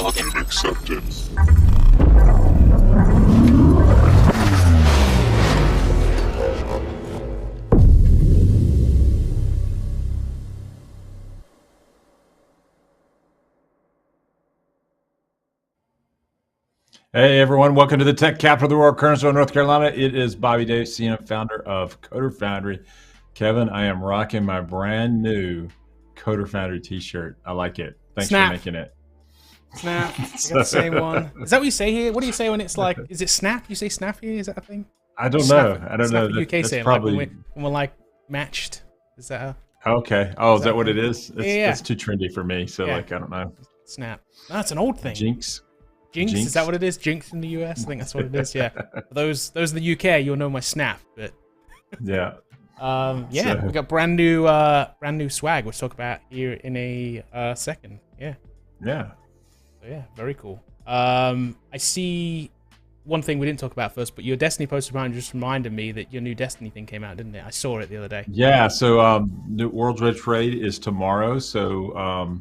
positive acceptance. Hey everyone, welcome to the Tech Capital of the World, Kernersville, North Carolina. It is Bobby Davis, CM, founder of Coder Foundry. Kevin, I am rocking my brand new Coder Foundry t-shirt. I like it. Thanks for making it. Snap. I got the same one. Is that what you say here? What do you say when it's like, is it snap? You say snap here? Is that a thing? I don't know. I don't know. UK saying probably like when we're like matched. Is that okay. Oh, is that what it is? Yeah. That's too trendy for me. So like, I don't know. Snap. No, that's an old thing. Jinx. Jinx, is that what it is? Jinx in the US? I think that's what it is. Yeah. For those in the UK, you'll know my snap. But yeah. We got brand new swag. We'll talk about here in a second. Yeah. Yeah. So, yeah. Very cool. I see one thing we didn't talk about first, but your Destiny post just reminded me that your new Destiny thing came out, didn't it? I saw it the other day. Yeah. So the World's Red Trade is tomorrow. So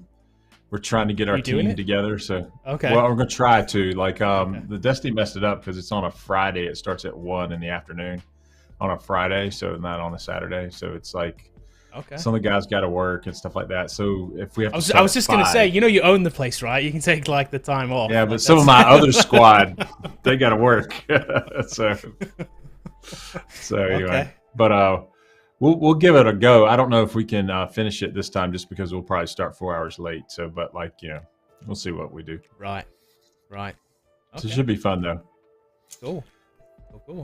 we're trying to get our team together. So okay. Well, we're gonna try to the Destiny messed it up because it's on a Friday. It starts at 1 in the afternoon on a Friday, so not on a Saturday. So it's like some of the guys got to work and stuff like that. So if we have, I was just gonna say, you own the place, right? You can take like the time off. Yeah, but some of my other squad, they got to work. so anyway, but We'll give it a go. I don't know if we can finish it this time just because we'll probably start 4 hours late. So, but we'll see what we do. Right. Okay. So it should be fun though. Cool.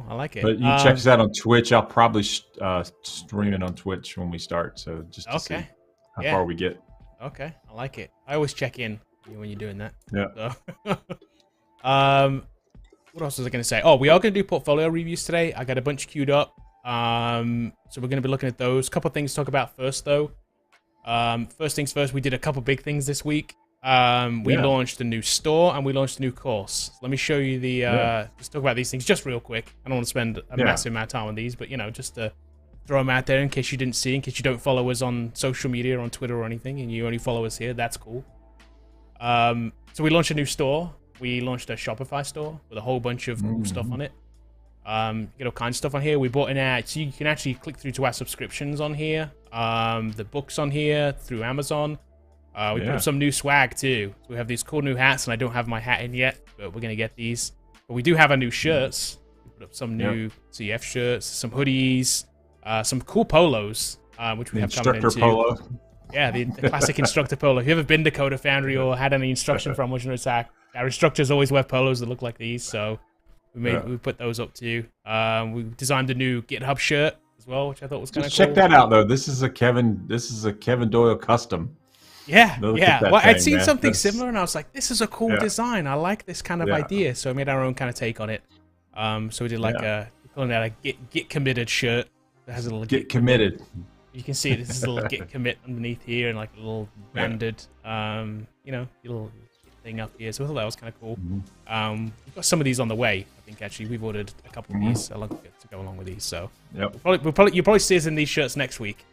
I like it. But you check us out on Twitch. I'll probably stream it on Twitch when we start. So just to see how far we get. Okay. I like it. I always check in when you're doing that. Yeah. So. What else was I going to say? Oh, we are going to do portfolio reviews today. I got a bunch queued up. So we're going to be looking at those. Couple of things to talk about first, though. First things first, we did a couple big things this week. We launched a new store and we launched a new course. So let me show you the. Let's talk about these things just real quick. I don't want to spend a massive amount of time on these, but just to throw them out there in case you didn't see, in case you don't follow us on social media or on Twitter or anything, and you only follow us here. That's cool. So we launched a new store. We launched a Shopify store with a whole bunch of cool stuff on it. You get all kinds of stuff on here. We bought in so you can actually click through to our subscriptions on here. The books on here through Amazon. We put up some new swag too. So we have these cool new hats, and I don't have my hat in yet, but we're gonna get these. But we do have our new shirts. We put up some new CF shirts, some hoodies, some cool polos, which we have coming in too. Polo. Yeah, the classic instructor polo. If you ever been to Coder Foundry or had any instruction from us, our instructors always wear polos that look like these. So we put those up too. We designed a new GitHub shirt as well, which I thought was kind of cool. Check that out though. This is a Kevin Doyle custom. Yeah. Well, I'd seen something similar, and I was like, "This is a cool design. I like this kind of idea." So I made our own kind of take on it. So we did like we're calling that a Git committed shirt. That has a little Git committed. You can see this is a little Git commit underneath here, and like a little branded, little thing up here. So I thought that was kind of cool. We've got some of these on the way. I think actually we've ordered a couple of these to go along with these. So you'll probably see us in these shirts next week.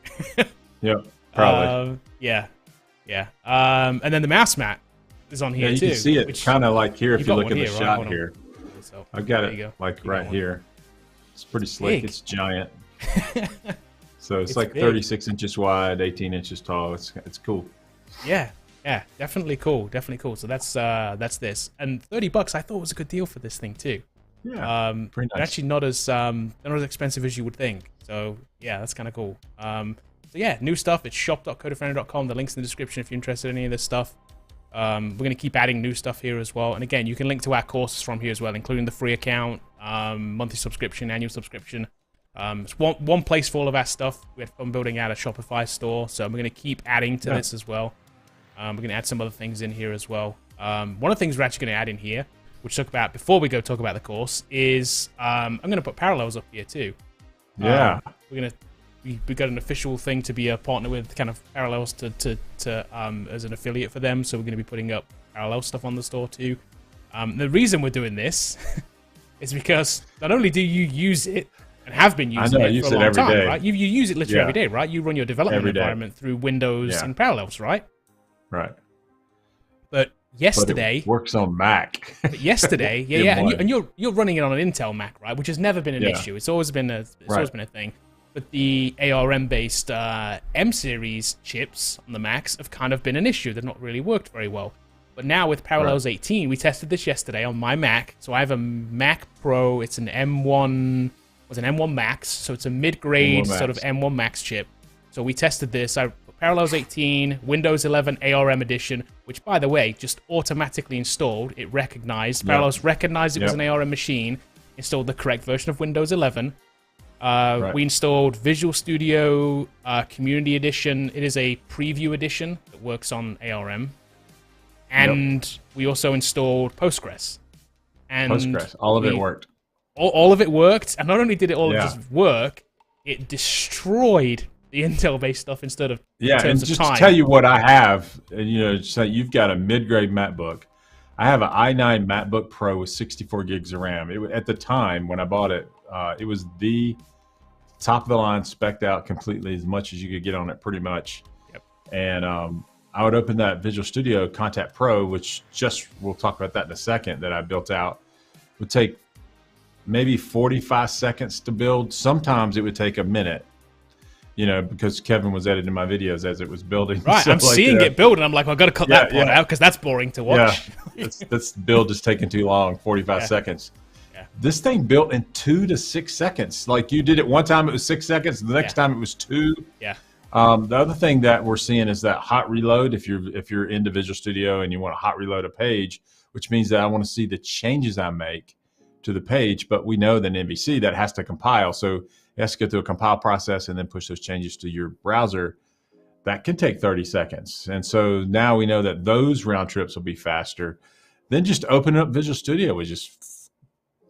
Probably. And then the mouse mat is on here too. You can see it kind of like here if you look at the shot here. So, I've got it like right here. It's pretty slick. It's giant. So it's like big. 36 inches wide, 18 inches tall. It's cool. Yeah, definitely cool. So that's this. And $30 I thought was a good deal for this thing too. Yeah, pretty nice. Actually not as expensive as you would think. So yeah, that's kind of cool. So yeah, new stuff. It's shop.coderfoundry.com. The link's in the description if you're interested in any of this stuff. We're going to keep adding new stuff here as well. And again, you can link to our courses from here as well, including the free account, monthly subscription, annual subscription. It's one place for all of our stuff. We had fun building out a Shopify store, so we're going to keep adding to this as well. We're going to add some other things in here as well. One of the things we're actually going to add in here, which talk about before we go talk about the course, is I'm going to put parallels up here too. We got an official thing to be a partner with kind of Parallels to as an affiliate for them, so we're going to be putting up Parallel stuff on the store too. The reason we're doing this is because not only do you use it and have been using it for a long time, right? You use it literally every day, right? You run your development environment through Windows and Parallels, right? Right. But yesterday but it works on Mac. But yesterday, and you're running it on an Intel Mac, right? Which has never been an issue. It's always been always been a thing. But the ARM based M series chips on the Macs have kind of been an issue. They've not really worked very well. But now with Parallels 18, we tested this yesterday on my Mac. So I have a Mac Pro. It's an M1 Max, so it's a mid-grade sort of M1 Max chip. So we tested this. I put Parallels 18, Windows 11 ARM edition, which, by the way, just automatically installed. It recognized. Parallels recognized it was an ARM machine, installed the correct version of Windows 11. We installed Visual Studio Community Edition. It is a preview edition that works on ARM. And we also installed Postgres. And Postgres. All of it worked. All of it worked. And not only did it all just work, it destroyed the Intel-based stuff instead of in terms of time. To tell you what I have, so you've got a mid-grade MacBook. I have an i9 MacBook Pro with 64 gigs of RAM. At the time when I bought it, it was the top of the line, spec'd out completely, as much as you could get on it, pretty much. And I would open that Visual Studio Contact Pro, which we'll talk about that in a second, that I built out. Would take maybe 45 seconds to build. Sometimes it would take a minute, because Kevin was editing my videos as it was building. Right, I'm seeing it build, and I'm like, I've got to cut that part out because that's boring to watch. Yeah, this build is taking too long, 45 seconds. This thing built in 2 to 6 seconds. Like, you did it one time, it was 6 seconds. The next time it was 2. Yeah. The other thing that we're seeing is that hot reload. If you're into Visual Studio and you want to hot reload a page, which means that I want to see the changes I make to the page, but we know that in MVC that has to compile. So it has to go through a compile process and then push those changes to your browser. That can take 30 seconds. And so now we know that those round trips will be faster. Then just opening up Visual Studio was just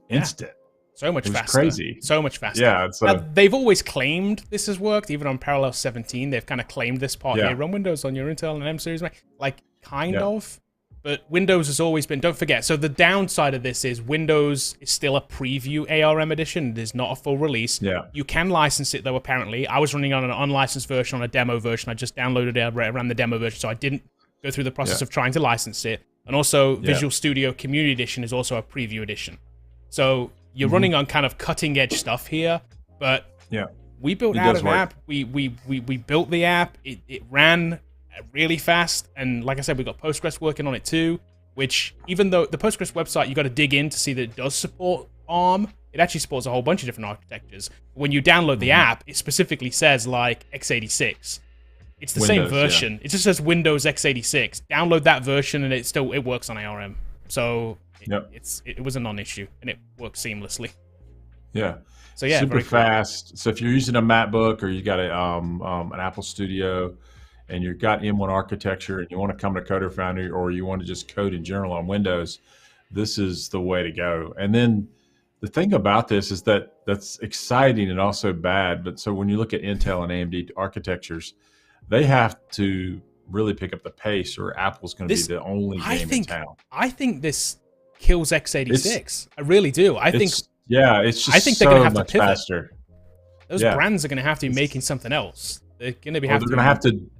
instant. So much faster. Crazy. So much faster. Yeah. Now, they've always claimed this has worked. Even on Parallel 17, they've kind of claimed this part here. Run Windows on your Intel and M series Mac. Like, kind of. But Windows has always been, don't forget, so the downside of this is Windows is still a preview ARM edition. It is not a full release. Yeah. You can license it, though, apparently. I was running on an unlicensed version, on a demo version. I just downloaded it, ran the demo version, so I didn't go through the process of trying to license it. And also, Visual Studio Community Edition is also a preview edition. So you're running on kind of cutting-edge stuff here, but we built out an app. We built the app. It ran really fast, and like I said, we got Postgres working on it too, which, even though the Postgres website, you got to dig in to see that it does support ARM. It actually supports a whole bunch of different architectures. When you download the app, it specifically says like x86. It's the same version. It just says Windows x86. Download that version, and it works on ARM. So it was a non-issue, and it works seamlessly. Yeah. So yeah, super fast. So if you're using a MacBook or you got an Apple Studio, and you've got M1 architecture, and you want to come to Coder Foundry, or you want to just code in general on Windows, this is the way to go. And then the thing about this is that that's exciting and also bad. But so when you look at Intel and AMD architectures, they have to really pick up the pace, or Apple's going to be the only game in town. I think this kills x86. I really do. I think it's just I think they're going to have much to pivot. Faster. Those brands are going to have to be making something else. They're going to be they're going to have to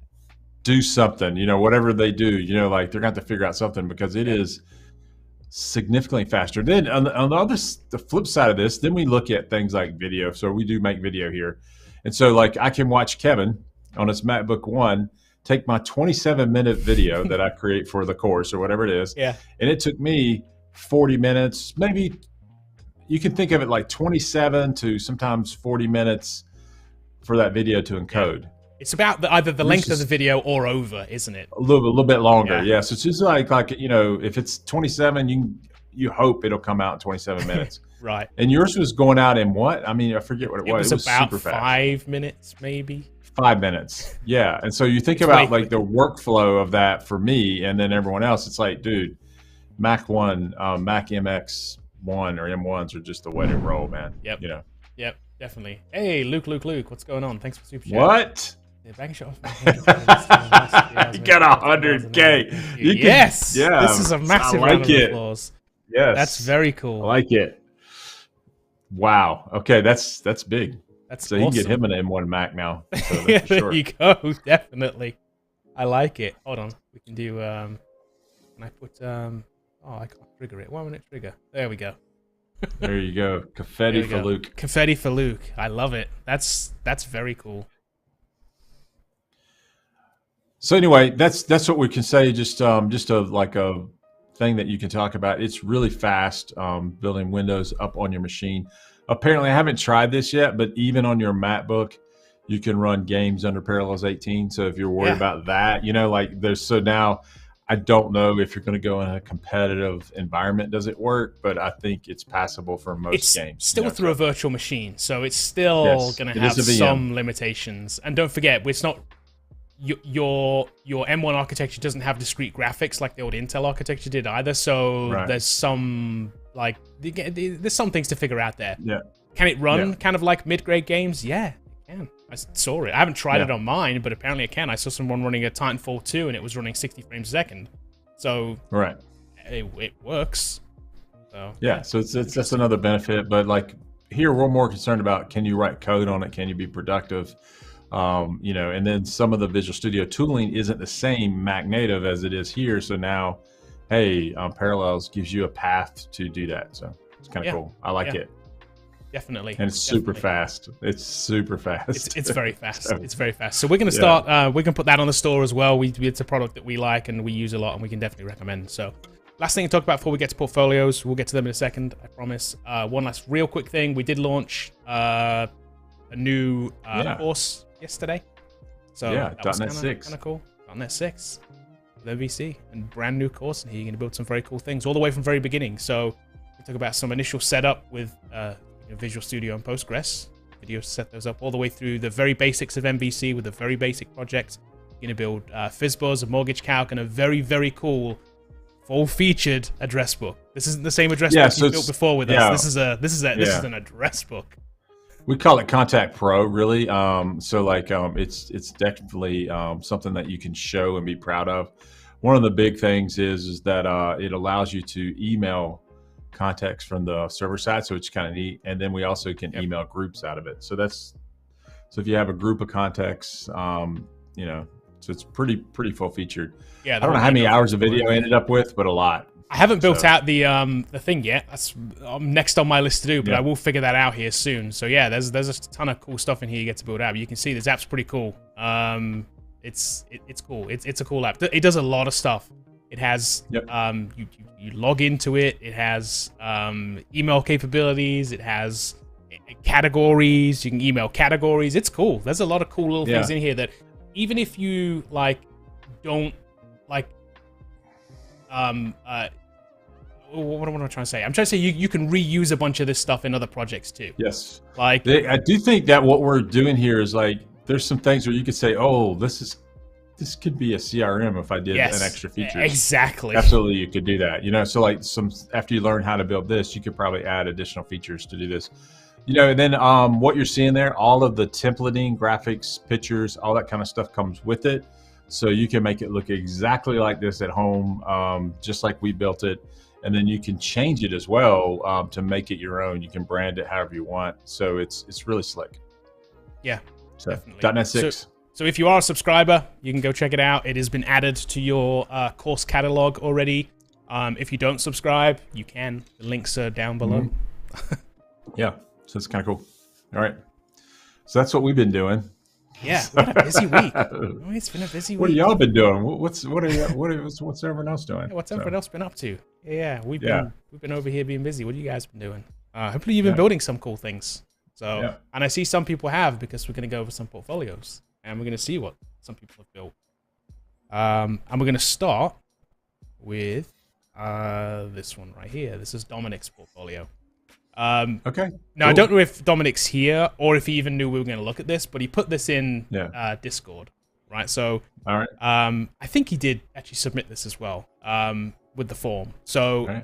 do something, whatever they do, like they're going to have to figure out something, because it is significantly faster. Then on the flip side of this, then we look at things like video. So we do make video here. And so like I can watch Kevin on his MacBook One take my 27-minute video that I create for the course or whatever it is. Yeah. And it took me 40 minutes, maybe you can think of it like 27 to sometimes 40 minutes for that video to encode. It's about either the length of the video or over, isn't it? A little bit longer, yeah. So it's just like if it's 27, you hope it'll come out in 27 minutes. Right. And yours was going out in what? I mean, I forget what it was. It was about super fast. 5 minutes, maybe. 5 minutes, yeah. And so you think about like the workflow of that for me, and then everyone else. It's like, dude, Mac MX1 or M1s are just the way to roll, man. Yep. Yep, definitely. Hey, Luke, what's going on? Thanks for super chat. What? Yeah, back shot. You got 100K. Yes. Yeah. This is a massive round of applause. Yes. That's very cool. I like it. Wow. Okay, that's big. That's so awesome. You can get him an M1 Mac now. So there you go. Definitely. I like it. Hold on. We can do. Can I put oh, I can't trigger it. Why won't it trigger? There we go. There you go. Confetti for Luke. Confetti for Luke. I love it. That's very cool. So anyway, that's what we can say. Just like a thing that you can talk about. It's really fast building Windows up on your machine. Apparently, I haven't tried this yet, but even on your MacBook, you can run games under Parallels 18. So if you're worried about that, now I don't know if you're going to go in a competitive environment. Does it work? But I think it's passable for most games. Still through a virtual machine, so it's still going to have some limitations. And don't forget, it's not your M1 architecture doesn't have discrete graphics like the old Intel architecture did either. So there's some there's some things to figure out there. Yeah. Can it run kind of like mid-grade games? Yeah, it can. I saw it. I haven't tried it on mine, but apparently it can. I saw someone running a Titanfall 2 and it was running 60 frames a second. So it works. So so that's another benefit. But like here, we're more concerned about, can you write code on it? Can you be productive? And then some of the Visual Studio tooling isn't the same Mac native as it is here. So now, hey, Parallels gives you a path to do that. So it's kind of cool. I like it. Definitely. And it's super fast. It's super fast. It's very fast. It's very fast. So we're going to start, we can put that on the store as well. It's a product that we like and we use a lot and we can definitely recommend. So last thing to talk about before we get to portfolios, we'll get to them in a second, I promise. One last real quick thing. We did launch a new course yesterday. So that was .NET 6. Kind of cool. .NET 6 with MVC and brand new course. And here you're going to build some very cool things all the way from very beginning. So we talk about some initial setup with Visual Studio and Postgres. Videos set those up all the way through the very basics of MVC with a very basic project. You're going to build FizzBuzz, a mortgage calc, and a very, very cool full-featured address book. This isn't the same address book you built before with us. This is an address book. We call it Contact Pro, really. It's definitely something that you can show and be proud of. One of the big things is that it allows you to email contacts from the server side, so it's kind of neat. And then we also can email groups out of it. So if you have a group of contacts, so it's pretty full featured. Yeah, I don't know how many hours of video I ended up with, but a lot. I haven't built out the thing yet. That's next on my list to do, but I will figure that out here soon. So yeah, there's a ton of cool stuff in here you get to build out. You can see this app's pretty cool. It's cool. It's a cool app. It does a lot of stuff. It has you log into it. It has email capabilities. It has categories. You can email categories. It's cool. There's a lot of cool little things in here that even if you don't what am I trying to say? I'm trying to say you can reuse a bunch of this stuff in other projects too. Yes. I do think that what we're doing here is there's some things where you could say, oh, this could be a CRM if I did an extra feature. Exactly. Absolutely, you could do that. So after you learn how to build this, you could probably add additional features to do this. And then what you're seeing there, all of the templating, graphics, pictures, all that kind of stuff comes with it. So you can make it look exactly like this at home, just like we built it. And then you can change it as well to make it your own. You can brand it however you want. So it's really slick. Yeah, so, definitely. .NET 6. So if you are a subscriber, you can go check it out. It has been added to your course catalog already. If you don't subscribe, you can. The links are down below. Mm-hmm. Yeah, so it's kind of cool. All right. So that's what we've been doing. Yeah, what a busy week. It's been a busy week. What have y'all been doing? What's everyone else doing? Yeah, what's everyone else been up to? Yeah, we've been over here being busy. What have you guys been doing? Hopefully you've been building some cool things. So, and I see some people have, because we're going to go over some portfolios and we're going to see what some people have built. And we're going to start with this one right here. This is Dominic's portfolio. Okay. Now, I don't know if Dominic's here or if he even knew we were going to look at this, but he put this in Discord, right? So, all right. I think he did actually submit this as well with the form. So,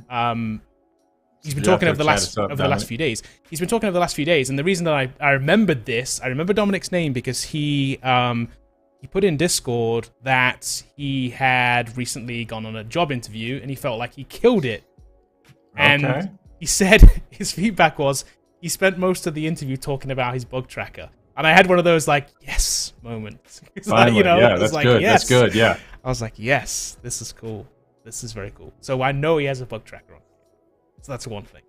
he's been talking over the last few days. He's been talking over the last few days, and the reason that I remembered this, I remember Dominic's name because he put in Discord that he had recently gone on a job interview and he felt like he killed it. And he said his feedback was he spent most of the interview talking about his bug tracker. And I had one of those yes moments. Finally, that's good. Yes. That's good. Yeah. I was like, yes, this is cool. This is very cool. So I know he has a bug tracker on. So that's one thing.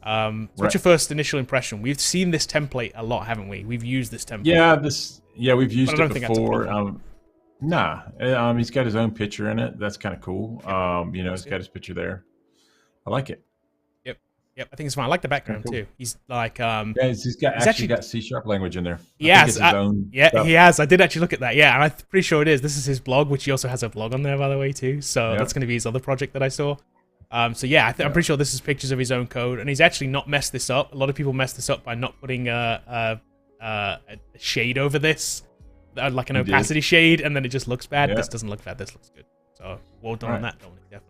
So what's your first initial impression? We've seen this template a lot, haven't we? We've used this template. Yeah, we've used it before. He's got his own picture in it. That's kind of cool. He's got his picture there. I like it. Yep, I think it's fine. I like the background too. He's like, he's actually got C# language in there. Yes, he has. I did actually look at that. Yeah, and I'm pretty sure it is. This is his blog, which he also has a blog on there, by the way, too. So that's going to be his other project that I saw. I'm pretty sure this is pictures of his own code, and he's actually not messed this up. A lot of people mess this up by not putting a shade over this, like an opacity shade, and then it just looks bad. Yeah. This doesn't look bad. This looks good. So well done on that, Dominic. Definitely.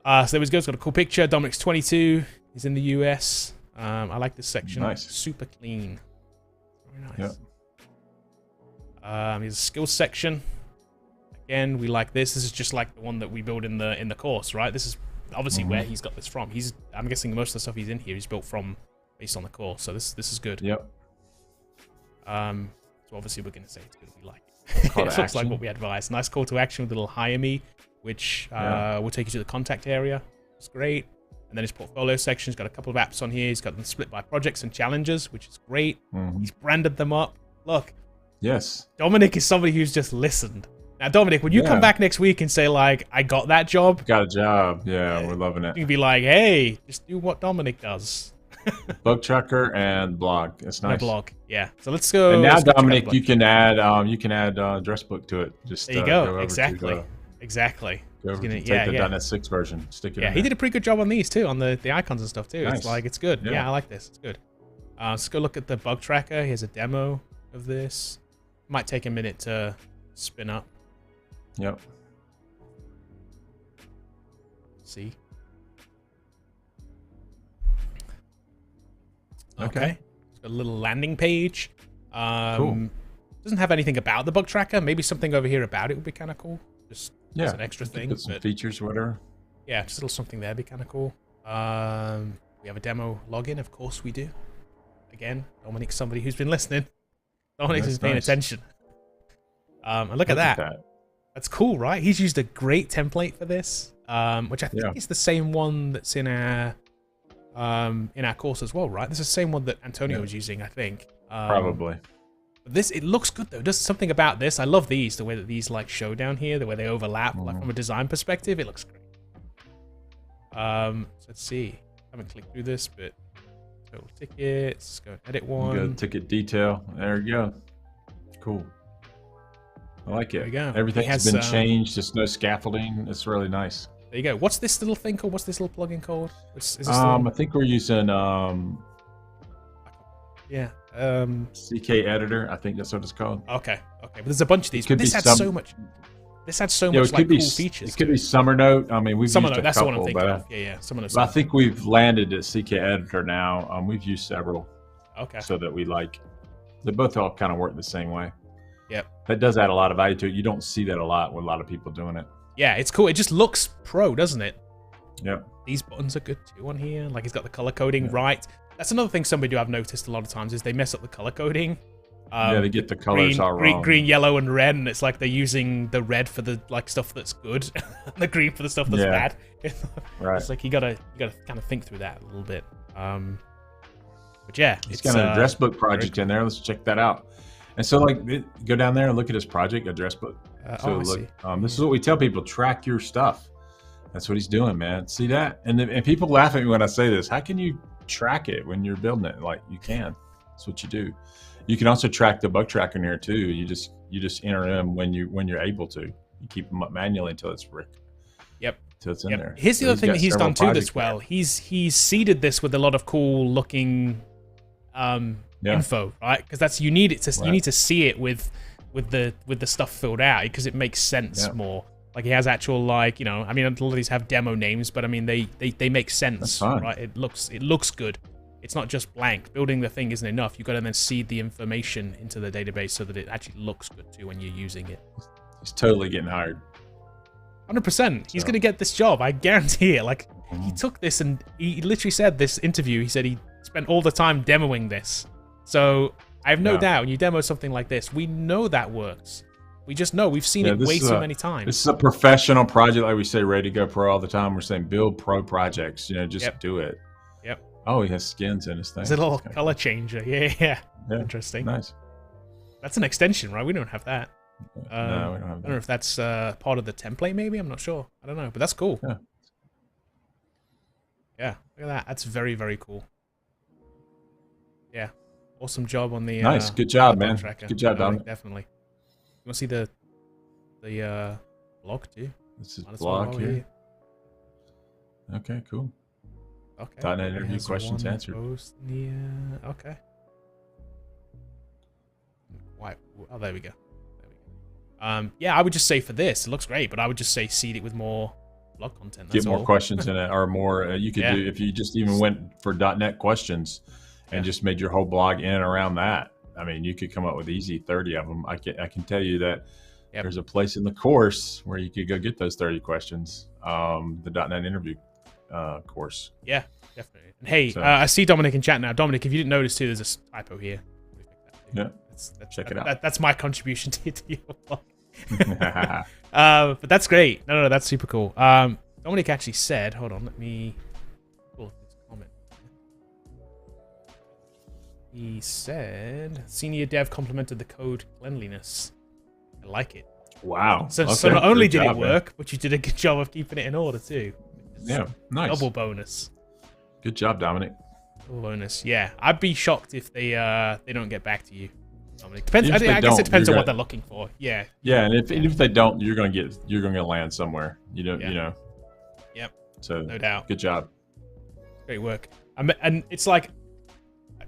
So there we go. It's got a cool picture. Dominic's 22. He's in the US. I like this section. Nice. Super clean. Very nice. Yep. Here's a skills section. Again, we like this. This is just like the one that we build in the course, right? This is obviously where he's got this from. I'm guessing most of the stuff he's in here is built from based on the course. So this is good. Yep. So obviously we're going to say it's good. We like it. It looks like what we advised. Nice call to action with a little hire me, which will take you to the contact area. It's great. And then his portfolio section. He's got a couple of apps on here. He's got them split by projects and challenges, which is great. He's branded them up. Look. Yes. Dominic is somebody who's just listened. Now, Dominic, when you come back next week and say, like, I got that job. Got a job. Yeah, we're loving it. You can be like, hey, just do what Dominic does. Bug tracker and blog. It's nice. And a blog, yeah. So let's go. And now, Dominic, you can add address book to it. Just there you go. Exactly. Go over take the .NET 6 version. Stick it in he did a pretty good job on these too, on the icons and stuff too. Nice. It's good. Yeah, I like this. It's good. Let's go look at the bug tracker. Here's a demo of this. Might take a minute to spin up. Yep. See. Okay. It's got a little landing page. Cool. Doesn't have anything about the bug tracker. Maybe something over here about it would be kind of cool. Just as an extra thing. Put some features or whatever. Yeah, just a little something there would be kind of cool. We have a demo login. Of course we do. Again, Dominic's somebody who's been listening. Dominic's been paying attention. And look at that. That's cool, right? He's used a great template for this, which I think is the same one that's in our course as well, right? This is the same one that Antonio was using, I think. Probably. But it looks good though. There's something about this. I love these, the way that these like show down here, the way they overlap. Like from a design perspective, it looks great. So let's see. I haven't clicked through this, but total tickets. Let's go and edit one. Go ticket detail. There we go. Cool. I like it. There we go. Everything has been changed. There's no scaffolding. It's really nice. There you go. What's this little thing called? What's this little plugin called? I think we're using CK Editor. I think that's what it's called. Okay. But there's a bunch of these. This had so much. This had so much like cool features. It could be Summernote. I mean, we've used a couple. That's the one I'm thinking of. Yeah. Summernote. But I think we've landed at CK Editor now. We've used several. Okay. So that they both all kind of work the same way. Yep. That does add a lot of value to it. You don't see that a lot with a lot of people doing it. Yeah, it's cool. It just looks pro, doesn't it? Yep. These buttons are good too on here. Like he's got the color coding right. That's another thing somebody I've noticed a lot of times is they mess up the color coding. They get the colors all wrong. Green, yellow, and red, and it's like they're using the red for the stuff that's good, and the green for the stuff that's bad. Right. It's like you gotta kind of think through that a little bit. But yeah, he's got an address book project in there. Let's check that out. And so, go down there and look at his project address book. This is what we tell people: track your stuff. That's what he's doing, man. See that? And people laugh at me when I say this. How can you track it when you're building it? Like you can. That's what you do. You can also track the bug tracker in here too. You just enter them when you're able to. You keep them up manually until it's until it's in there. Here's the other thing that he's done too that's well. He's seeded this with a lot of cool looking info, right? Because you need to see it with the stuff filled out because it makes sense more. Like he has actual I mean a lot of these have demo names, but I mean they make sense, right? It looks good. It's not just blank. Building the thing isn't enough. You've got to then seed the information into the database so that it actually looks good too when you're using it. He's totally getting hired. 100%. He's going to get this job. I guarantee it. Like he took this and he literally said this interview. He said he spent all the time demoing this. So I have no doubt when you demo something like this, we know that works. We just know. We've seen it way too many times. This is a professional project, like we say, ready to go pro all the time. We're saying build pro projects. Just do it. Yep. Oh, he has skins in his thing. It's a little color changer. Yeah. Interesting. Nice. That's an extension, right? We don't have that. No, we don't have that. I don't know if that's part of the template, maybe. I'm not sure. I don't know, but that's cool. Yeah, look at that. That's very, very cool. Yeah, awesome job on the nice. Good job, man. Tracker. Good job, Dominic. Definitely. You want to see the blog too? This is blog here. Okay, cool. Okay. .NET interview questions answered. Okay. Oh, there we go. Yeah, I would just say for this, it looks great, but I would just say seed it with more blog content. That's Get more questions in it, or more. You could do if you just even went for .NET questions and just made your whole blog in and around that. I mean, you could come up with easy 30 of them. I can tell you that there's a place in the course where you could go get those 30 questions. The .NET interview course. Yeah, definitely. And hey, I see Dominic in chat now. Dominic, if you didn't notice too, there's a typo here. Yeah. Check it out. That's my contribution to your blog. But that's great. No, that's super cool. Dominic actually said, hold on, let me pull up this comment. He said, senior dev complimented the code cleanliness. I like it. Wow. So not only did it work, but you did a good job of keeping it in order too. Yeah, nice. Double bonus. Good job, Dominic. Double bonus. Yeah, I'd be shocked if they don't get back to you. Depends. I guess it depends on what they're looking for. Yeah. Yeah, and if they don't, you're gonna land somewhere. You know. Yep. So no doubt. Good job. Great work. And it's like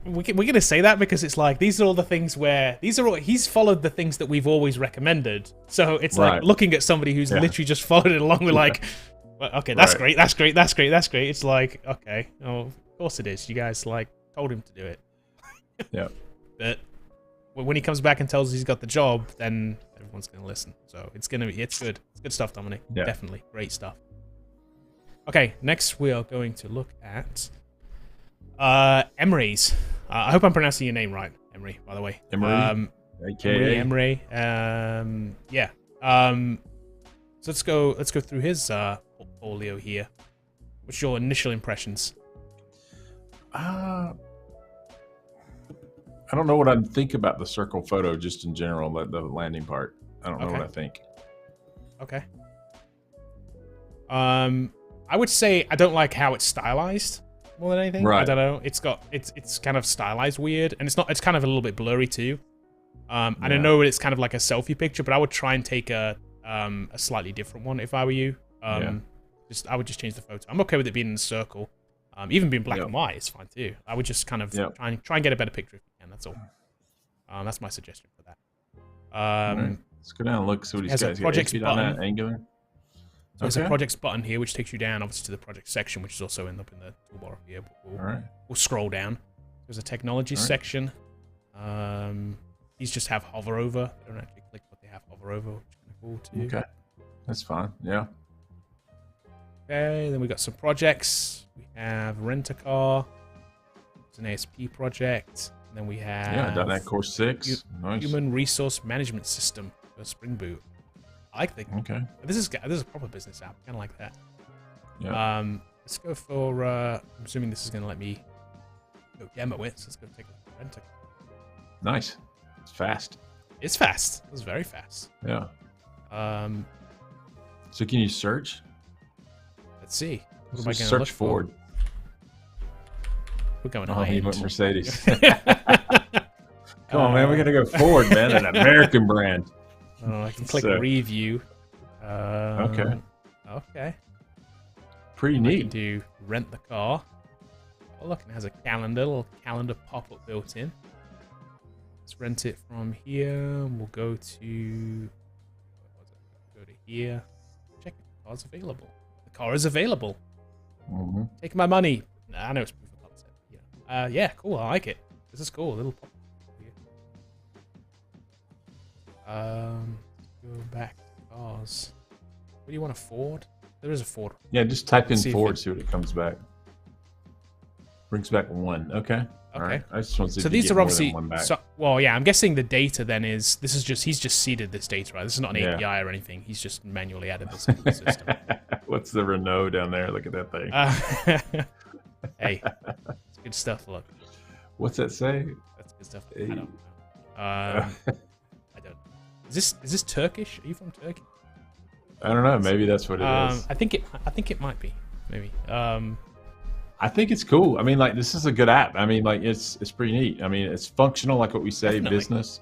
we're gonna say that because it's like these are all the things where he's followed the things that we've always recommended. So it's like looking at somebody who's literally just followed it along with like, well, okay, that's great. It's like, okay, oh, of course it is. You guys like told him to do it. Yeah. But when he comes back and tells us he's got the job, then everyone's going to listen. So it's good. It's good stuff, Dominic. Yeah. Definitely. Great stuff. Okay, next we are going to look at Emery's. I hope I'm pronouncing your name right, Emery, by the way. Emery? Emery. Yeah. So let's go through his portfolio here. What's your initial impressions? I don't know what I think about the circle photo just in general, the landing part. I don't know what I think. Okay. I would say I don't like how it's stylized more than anything. Right. I don't know. It's kind of stylized weird, and it's kind of a little bit blurry too. And I know it's kind of like a selfie picture, but I would try and take a slightly different one if I were you. I would just change the photo. I'm okay with it being in a circle. Even being black and white is fine too. I would just kind of try and get a better picture if you can. That's all. That's my suggestion for that. Right. Let's go down and look. See what he's got. Projects button. Angular. So there's a projects button here, which takes you down, obviously, to the project section, which is also up in the toolbar here. But we'll scroll down. There's a technology section. These just have hover over. They don't actually click, but they have hover over, which is kind of cool too. Okay, that's fine. Yeah. Okay, then we got some projects. We have Rent-A-Car. It's an ASP project. And then we have .NET Core 6. Nice. Human Resource Management System for Spring Boot. I like the. Okay. This is a proper business app. Kind of like that. Yeah. Let's go for. I'm assuming this is going to let me go demo it. So let's go take a look at Rent-A-Car. Nice. It's fast. It's fast. It's very fast. Yeah. So can you search? Let's see. What am I So going to search look Ford. We're going Oh, high you end. went Mercedes. Come on, man. We got to go Ford, man. An American brand. Oh, I can click review. Okay. Okay. Pretty I can neat. do rent the car. Oh, look, it has a little calendar pop-up built in. Let's rent it from here. We'll go to here. Check if the car's available. The car is available. Mm-hmm. Take my money. Nah, I know it's proof of concept. Yeah, cool. I like it. This is cool. A little pop here. Go back to cars. What do you want, a Ford? There is a Ford. Yeah, just type in Ford, see what it comes back. Brings back one. Okay. All right. I just want to see so if you these get are more obviously. than one back. So Well, yeah, I'm guessing the data then is he's just seeded this data, right? This is not an API or anything. He's just manually added this into the system. What's the Renault down there? Look at that thing. Hey, it's good stuff. Look. What's that say? That's good stuff. Hey. I don't know. I don't. Is this Turkish? Are you from Turkey? I don't know. Maybe that's what it is. I think it might be. Maybe. I think it's cool. I mean, like, this is a good app. I mean, like, it's pretty neat. I mean, it's functional, like what we say, definitely. Business.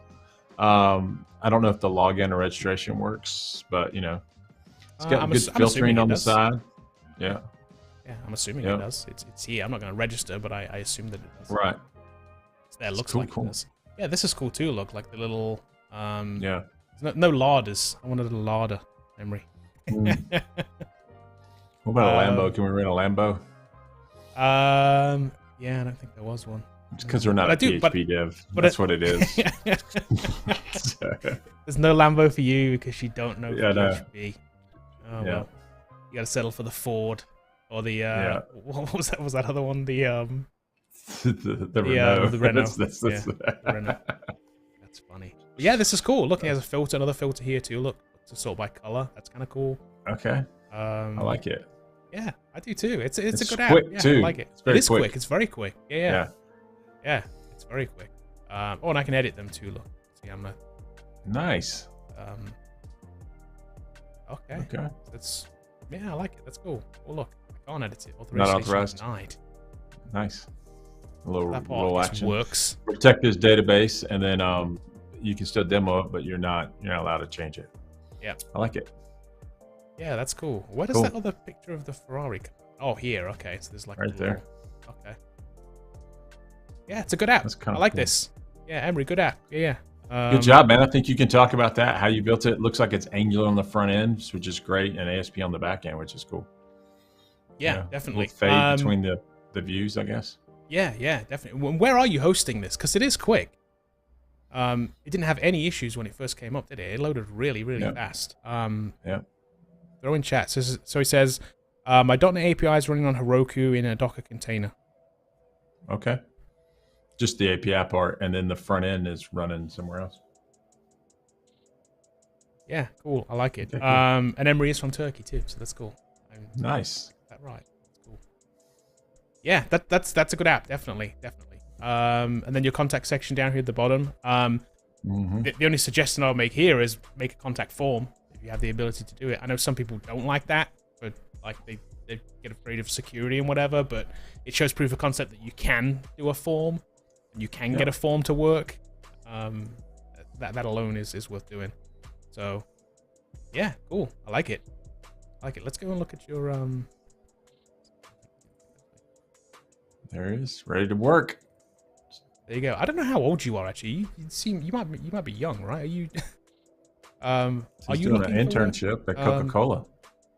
I don't know if the login or registration works, but you know, it's got good filtering on the side. Yeah. Yeah, I'm assuming it does. It's here. I'm not going to register, but I assume that it does. Right. There looks cool, like it does. Yeah, this is cool too. Look, like the little. Yeah. No larders. I wanted a little larder, Emery. What about a Lambo? Can we rent a Lambo? Yeah, I don't think there was one. It's because we're not a PHP dev. That's what it is. There's no Lambo for you because you don't know PHP. No. Oh, well. You got to settle for the Ford or the what was that? Was that other one? The the Renault. The Renault. The Renault. That's funny. But yeah, this is cool. Look, there's a filter, another filter here too. Look, to sort by color. That's kind of cool. Okay. I like it. Yeah, I do too. It's a good app. Quick too. I like it. It is quick. It's very quick. Yeah. It's very quick. Oh, and I can edit them too. Look. See, I'm a nice. Okay. That's I like it. That's cool. Oh look, I can't edit it. Not authorized. Denied. Nice. A little action. Works. Protect this database, and then you can still demo it, but you're not allowed to change it. Yeah. I like it. Yeah, that's cool. Where does that other picture of the Ferrari come? Oh, here. Okay, so there's like right there. Okay. Yeah, it's a good app. I like this. Yeah, Emery, good app. Yeah. Good job, man. I think you can talk about that. How you built it. It looks like it's Angular on the front end, which is great, and ASP on the back end, which is cool. Yeah, definitely. Fade between the views, I guess. Yeah, definitely. Where are you hosting this? Because it is quick. It didn't have any issues when it first came up, did it? It loaded really fast. Throw in chat. So he says, my .NET API is running on Heroku in a Docker container. Okay. Just the API part, and then the front end is running somewhere else. Yeah, cool. I like it. Okay, cool. And Emery is from Turkey too, so that's cool. Nice. That right. That's cool. Yeah, that's a good app. Definitely. And then your contact section down here at the bottom. The only suggestion I'll make here is make a contact form if you have the ability to do it. I know some people don't like that, but like they get afraid of security and whatever, but it shows proof of concept that you can do a form and you can get a form to work. That alone is worth doing. So yeah, cool. I like it. Let's go and look at your there it is, ready to work. There you go. I don't know how old you are actually. You might be young, right? Are you are you doing an internship at Coca-Cola?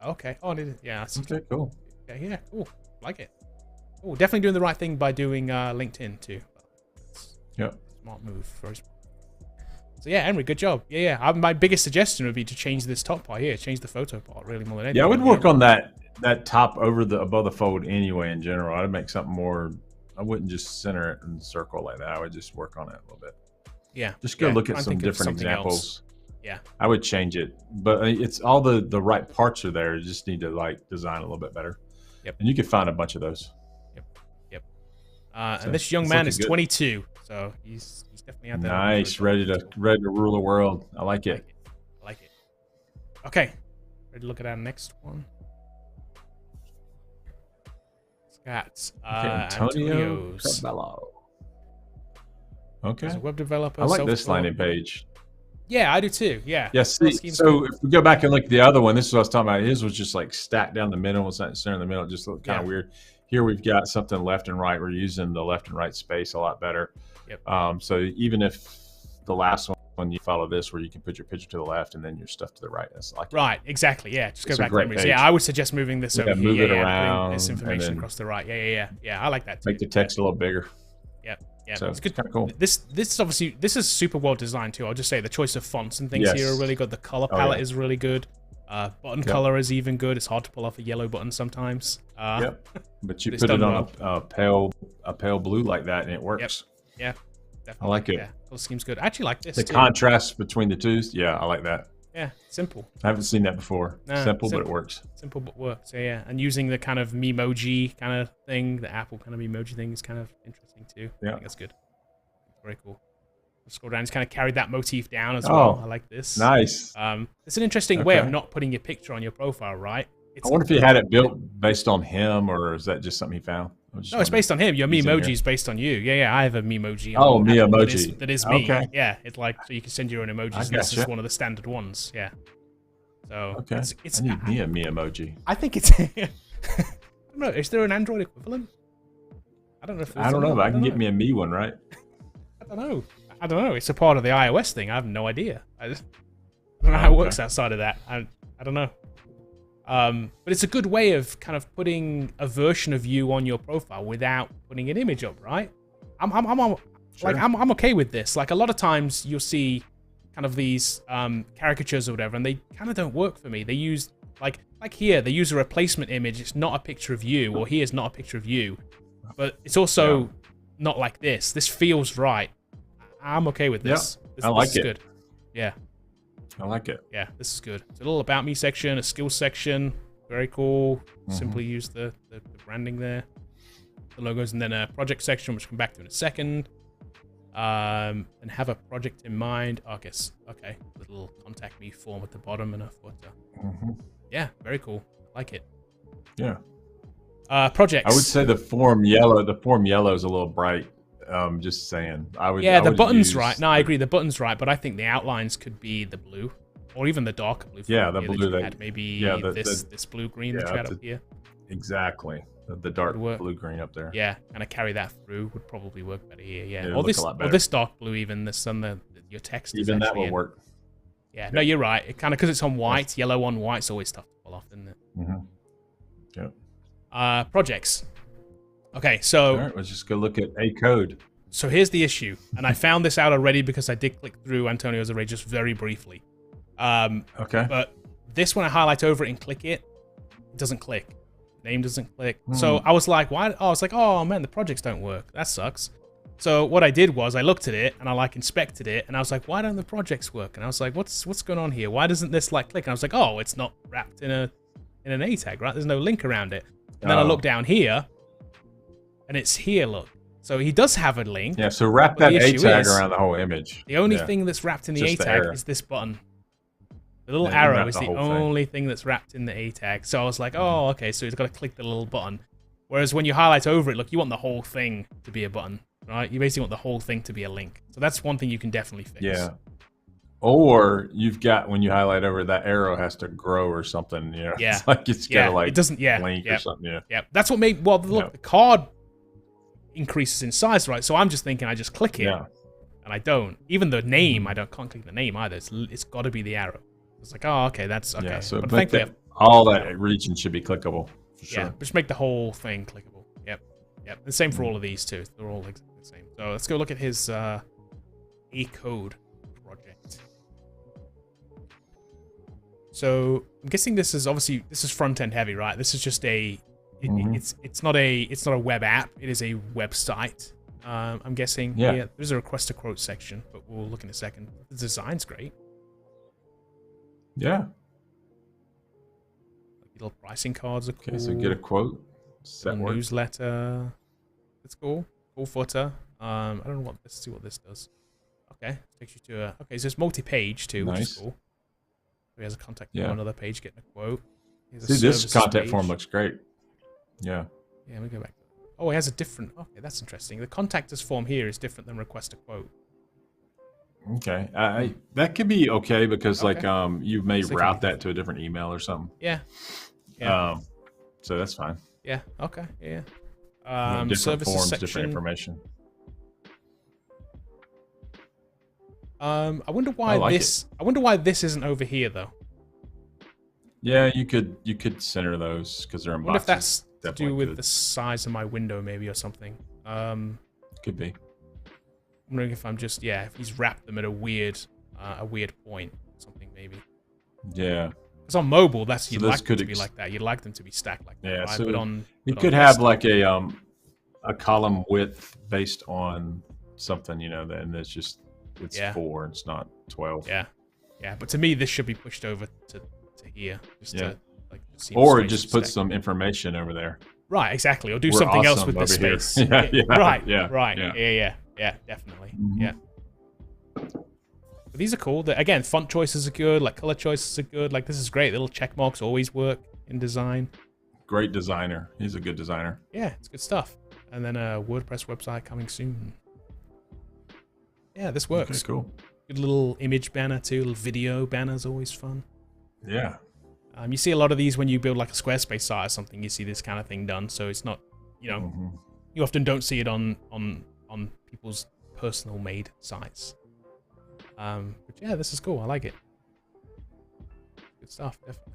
Okay. Oh, yeah. Okay, cool. Okay, yeah, cool. Like it. Oh, definitely doing the right thing by doing LinkedIn too. Yep. Smart move. Very smart. So yeah, Emery, good job. Yeah. My biggest suggestion would be to change this top part here, change the photo part really more than anything. Yeah, I would work on that top above the fold anyway. In general, I'd make something more. I wouldn't just center it in a circle like that. I would just work on it a little bit. Yeah. Just go look at some different examples. Else. Yeah. I would change it, but it's all the right parts are there. You just need to like design a little bit better. Yep. And you can find a bunch of those. Yep. And this young man is 22, so he's definitely out there. Nice, ready to rule the world. I like it. I like it. Okay. Ready to look at our next one. Got Antonio Cabello. Okay. As a web developer. I like this landing page. Yeah, I do too. Yeah. Yeah. See, so if we go back and look at the other one, this is what I was talking about. His was just like stacked down the middle. It's not center in the middle. It just looked kind of weird. Here we've got something left and right. We're using the left and right space a lot better. Yep. So even if the last one you follow this, where you can put your picture to the left and then your stuff to the right. That's like right. Exactly. Yeah. Just go back to memories. Yeah, I would suggest moving this over here. Move it around. This information across the right. Yeah. I like that too. Make the text a little bigger. Yep. Yeah, so it's good. Kind of cool. This is obviously super well designed too. I'll just say the choice of fonts and things here are really good. The color palette is really good. Button color is even good. It's hard to pull off a yellow button sometimes. But you put it on a pale blue like that, and it works. Yeah. definitely. I like it. Yeah, color scheme's good. I actually like this. The too. contrast between the two. Yeah, I like that. Yeah, simple. I haven't seen that before. Simple, but it works. Simple, but works. So, yeah, and using the kind of Memoji kind of thing, the Apple kind of Memoji thing is kind of interesting too. Yeah. I think that's good. Very cool. Scroll down. It's kind of carried that motif down as well. I like this. Nice. It's an interesting way of not putting your picture on your profile, right? I wonder if he had it built based on him, or is that just something he found? No, it's based on him. Your Memoji is based on you. Yeah, I have a Memoji. Oh, Memoji. That is me. Okay. Yeah, it's like, so you can send your own emojis, and this is one of the standard ones. Yeah. So, I need me a Memoji. I think it's... I don't know. Is there an Android equivalent? I don't know if there's I don't know, but I can get me a me one, right? I don't know. It's a part of the iOS thing. I have no idea. I don't know how it works outside of that. I don't know. But it's a good way of kind of putting a version of you on your profile without putting an image up, right? I'm okay with this. Like, a lot of times you'll see kind of these caricatures or whatever, and they kind of don't work for me. They use like here, they use a replacement image. It's not a picture of you, or here's not a picture of you, but it's also not like this. This feels right. I'm okay with this. I like this is good. Yeah. I like it. Yeah, this is good. It's a little about me section, a skills section. Very cool. Simply use the branding there, the logos, and then a project section, which we'll come back to in a second. And have a project in mind. Oh, I guess, okay. Little contact me form at the bottom and a footer. Yeah, very cool. I like it. Yeah. Projects. I would say the form yellow is a little bright. Just saying. The button's right. No, I agree. The button's right, but I think the outlines could be the blue, or even the darker blue. Yeah, the blue that had maybe this blue green that you had up here. Exactly, the dark blue green up there. Yeah, kind of carry that through would probably work better here. Yeah, or this dark blue, even this your text. Even that will work. Yeah, no, you're right. It kind of, because it's on white, yellow on white's always tough to pull off, isn't it? Yeah. Projects. Okay, so... All right, let's just go look at a code. So here's the issue, and I found this out already because I did click through Antonio's array just very briefly. Okay. But this, when I highlight over it and click it, it doesn't click. Name doesn't click. So I was like, why? Oh, I was like, oh man, the projects don't work. That sucks. So what I did was I looked at it and I inspected it, and I was like, why don't the projects work? And I was like, what's going on here? Why doesn't this click? And I was like, oh, it's not wrapped in an A tag, right? There's no link around it. And then I look down here, and it's here, look. So he does have a link. Yeah, so wrap that A tag around the whole image. The only thing that's wrapped in the A tag is this button. The little arrow is the only thing that's wrapped in the A tag. So I was like, oh, okay, so he's got to click the little button. Whereas when you highlight over it, look, you want the whole thing to be a button, right? You basically want the whole thing to be a link. So that's one thing you can definitely fix. Yeah. Or you've got, when you highlight over, that arrow has to grow or something, you know? Yeah. It's like it's got to like it doesn't, link or something, Yeah, that's what made, well, look, the card increases in size, right? So I'm just thinking I just click it, and I don't. Even the name, can't click the name either. It's got to be the arrow. It's like, oh, okay, that's okay. Yeah, so but thankfully, all that region should be clickable, for sure. Yeah, just make the whole thing clickable. Yep. The same for all of these too. They're all exactly the same. So let's go look at his A-code project. So I'm guessing this is front end heavy, right? This is just it's not a web app. It is a website. I'm guessing. Yeah. There's a request to quote section, but we'll look in a second. The design's great. Yeah. Little pricing cards are cool. Okay, so get a quote. Newsletter. It's cool. Cool footer. I don't know what this. See what this does. Okay, takes you to a. Okay, so it's multi-page too, which is cool. So he has a contact on another page, getting a quote. See, this contact form looks great. Yeah. Yeah, let me go back. Oh, it has a different. Okay, that's interesting. The contact us form here is different than request a quote. Okay, that could be okay because like you may route that to a different email or something. Yeah. So that's fine. Yeah. Okay. Yeah. Different services forms, section. different information. I wonder why I wonder why this isn't over here though. Yeah, you could center those because they're in boxes. I wonder if that's to do with the size of my window maybe or something. Could be. I'm wondering if I'm just if he's wrapped them at a weird point or something maybe. Yeah. Because on mobile, you'd like them to be like that. You'd like them to be stacked like that. Yeah. Right? So you could have like a column width based on something, then it's 4, it's not 12. Yeah. But to me, this should be pushed over to here, just to or just put some information over there. Right, exactly, or do something else with this space. Right, yeah, definitely, yeah. But these are cool. Again, font choices are good, like color choices are good. Like this is great. Little check marks always work in design. Great designer. He's a good designer. Yeah, it's good stuff. And then a WordPress website coming soon. Yeah, this works. Okay, cool. Good little image banner too. Little video banner's always fun. Yeah. You see a lot of these when you build like a Squarespace site or something. You see this kind of thing done. So it's not, you often don't see it on people's personal made sites. But yeah, this is cool. I like it. Good stuff, definitely.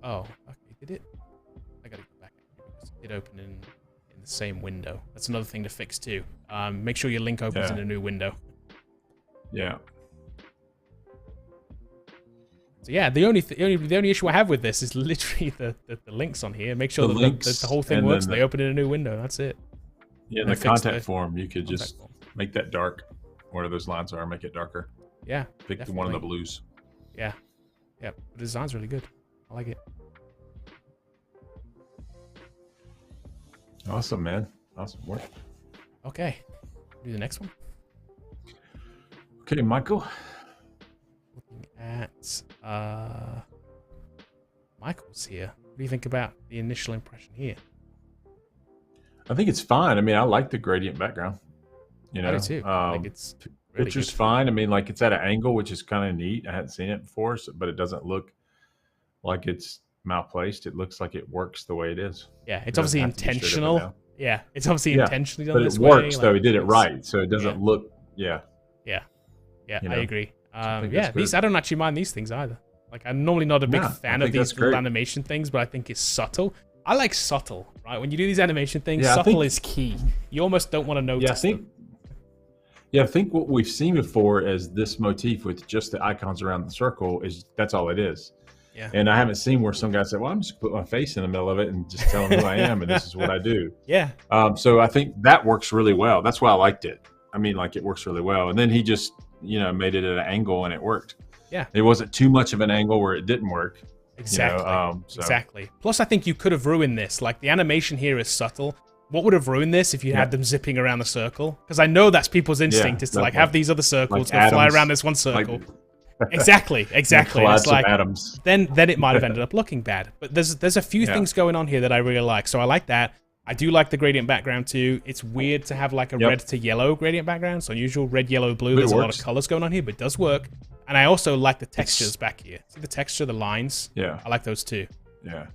Oh, okay, did it? I gotta go back because it did open in the same window. That's another thing to fix too. Make sure your link opens in a new window. Yeah. So yeah, the only issue I have with this is literally the links on here. Make sure that the whole thing works. They open in a new window. That's it. Yeah, the contact form, you could just make that dark. Where those lines are, make it darker. Yeah. Pick one of the blues. Yeah. Yeah. The design's really good. I like it. Awesome, man. Awesome work. Okay. Do the next one. Okay, Michael. Looking at Michael's here. What do you think about the initial impression here? I think it's fine. I mean, I like the gradient background. I do too. I think it's really picture's good. fine. I mean, like it's at an angle, which is kind of neat. I hadn't seen it before, but it doesn't look like it's malplaced. It looks like it works the way it is. Yeah, it's obviously intentional. Yeah, it's obviously intentionally done this way. But it works, though. He did it right, so it doesn't look. Yeah, I agree. I don't actually mind these things either. Like, I'm normally not a big fan of these little animation things, but I think it's subtle. I like subtle, right? When you do these animation things, subtle is key. You almost don't want to notice them. I think what we've seen before is this motif with just the icons around the circle that's all it is. Yeah. And I haven't seen where some guy said, well, I'm just put my face in the middle of it and just tell them who I am and this is what I do. Yeah. So I think that works really well. That's why I liked it. I mean, like it works really well. And then he just, made it at an angle and it worked. Yeah. It wasn't too much of an angle where it didn't work. Exactly. Exactly. Plus, I think you could have ruined this. Like, the animation here is subtle. What would have ruined this if you had them zipping around the circle? Because I know that's people's instinct is to have these other circles go fly around this one circle. Exactly. It's like atoms. Then it might have ended up looking bad. But there's a few things going on here that I really like. So I like that. I do like the gradient background too. It's weird to have like a red to yellow gradient background. It's unusual. Red, yellow, blue. There's a lot of colors going on here, but it does work. And I also like the textures back here. See the texture, the lines? Yeah. I like those too. Yeah.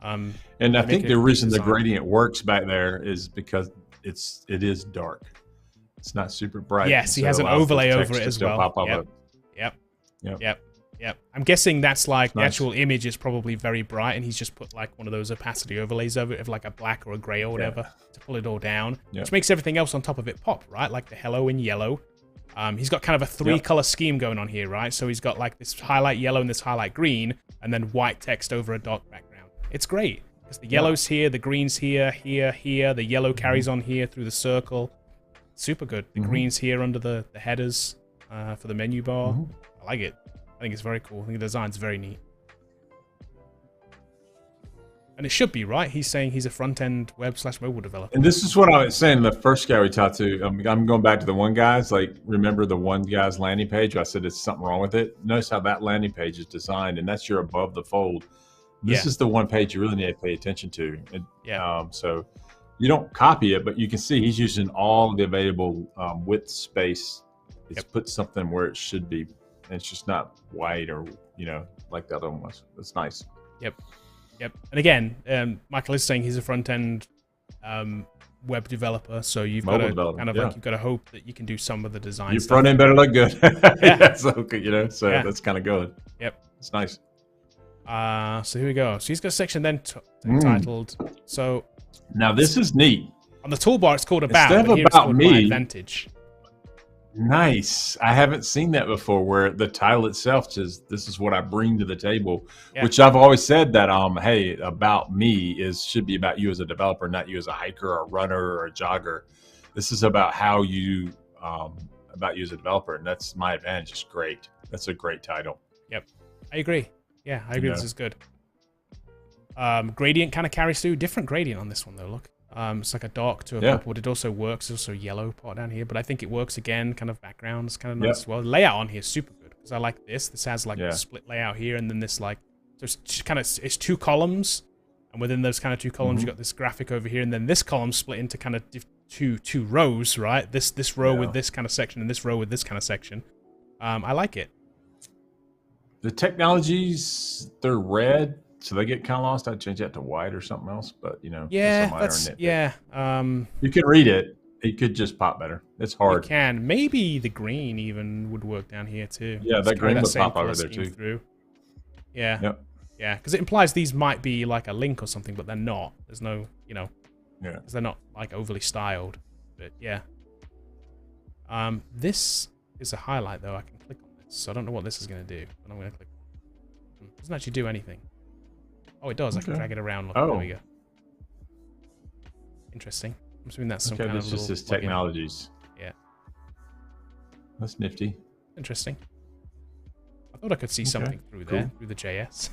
And I think the reason the gradient works back there is because it is dark. It's not super bright. Yes, he has an overlay over it as well. Yep. I'm guessing that's like the actual image is probably very bright, and he's just put like one of those opacity overlays over it of like a black or a gray or whatever to pull it all down, which makes everything else on top of it pop, right? Like the hello in yellow. He's got kind of a 3-color scheme going on here, right? So he's got like this highlight yellow and this highlight green, and then white text over a dark background. It's great because the yellow's here, the green's here, here. The yellow carries on here through the circle. Super good. The green's here under the headers for the menu bar. I like it. I think it's very cool. I think the design's very neat. And it should be, right? He's saying he's a front-end web/mobile developer. And this is what I was saying. The first guy we talked to, I'm going back to the one guy's. Like, remember the one guy's landing page? I said there's something wrong with it. Notice how that landing page is designed, and that's your above the fold. This is the one page you really need to pay attention to. And, so you don't copy it, but you can see he's using all the available width space. It's put something where it should be. And it's just not white or, like the other one was. It's nice. Yep. And again, Michael is saying he's a front-end web developer, so you've got to like you've got to hope that you can do some of the design. Your front end better look good. So that's kind of good. Yep, it's nice. So here we go. So he's got a section then titled. So now this is neat. On the toolbar, it's called About. But here it's called My Advantage. Nice. I haven't seen that before where the title itself says this is what I bring to the table, Yeah. which I've always said that hey, about me should be about you as a developer, not you as a hiker or a runner or a jogger. This is about how you about you as a developer, and that's my advantage. It's great. That's a great title. Yep. I agree. Yeah, I agree. This is good. Gradient kind of carries through. Different gradient on this one though, look. It's like a dark to a purple, but it also works. There's also a yellow part down here, but I think it works again. Kind of background's kind of nice as well. The layout on here is super good because I like this. This has like a split layout here, and then this like so it's kind of it's 2 columns, and within those kind of 2 columns, you got this graphic over here, and then this column split into kind of two rows, right? This row with this kind of section, and this row with this kind of section. I like it. The technologies, they're red. So they get kind of lost. I'd change that to white or something else, but you know, that's you can read it. It could just pop better. It's hard. You can. Maybe the green even would work down here too. Yeah, that green would pop over there too. Through. Yeah. Yep. Yeah, because it implies these might be like a link or something, but they're not. There's no, you know, because they're not like overly styled. But yeah. This is a highlight though. I can click on this, so I don't know what this is going to do, but I'm going to click. It doesn't actually do anything. Oh, it does. I can drag it around. Look, there we go. Interesting. I'm assuming that's some kind of little just his technologies. Yeah. That's nifty. Interesting. I thought I could see something through there, through the JS.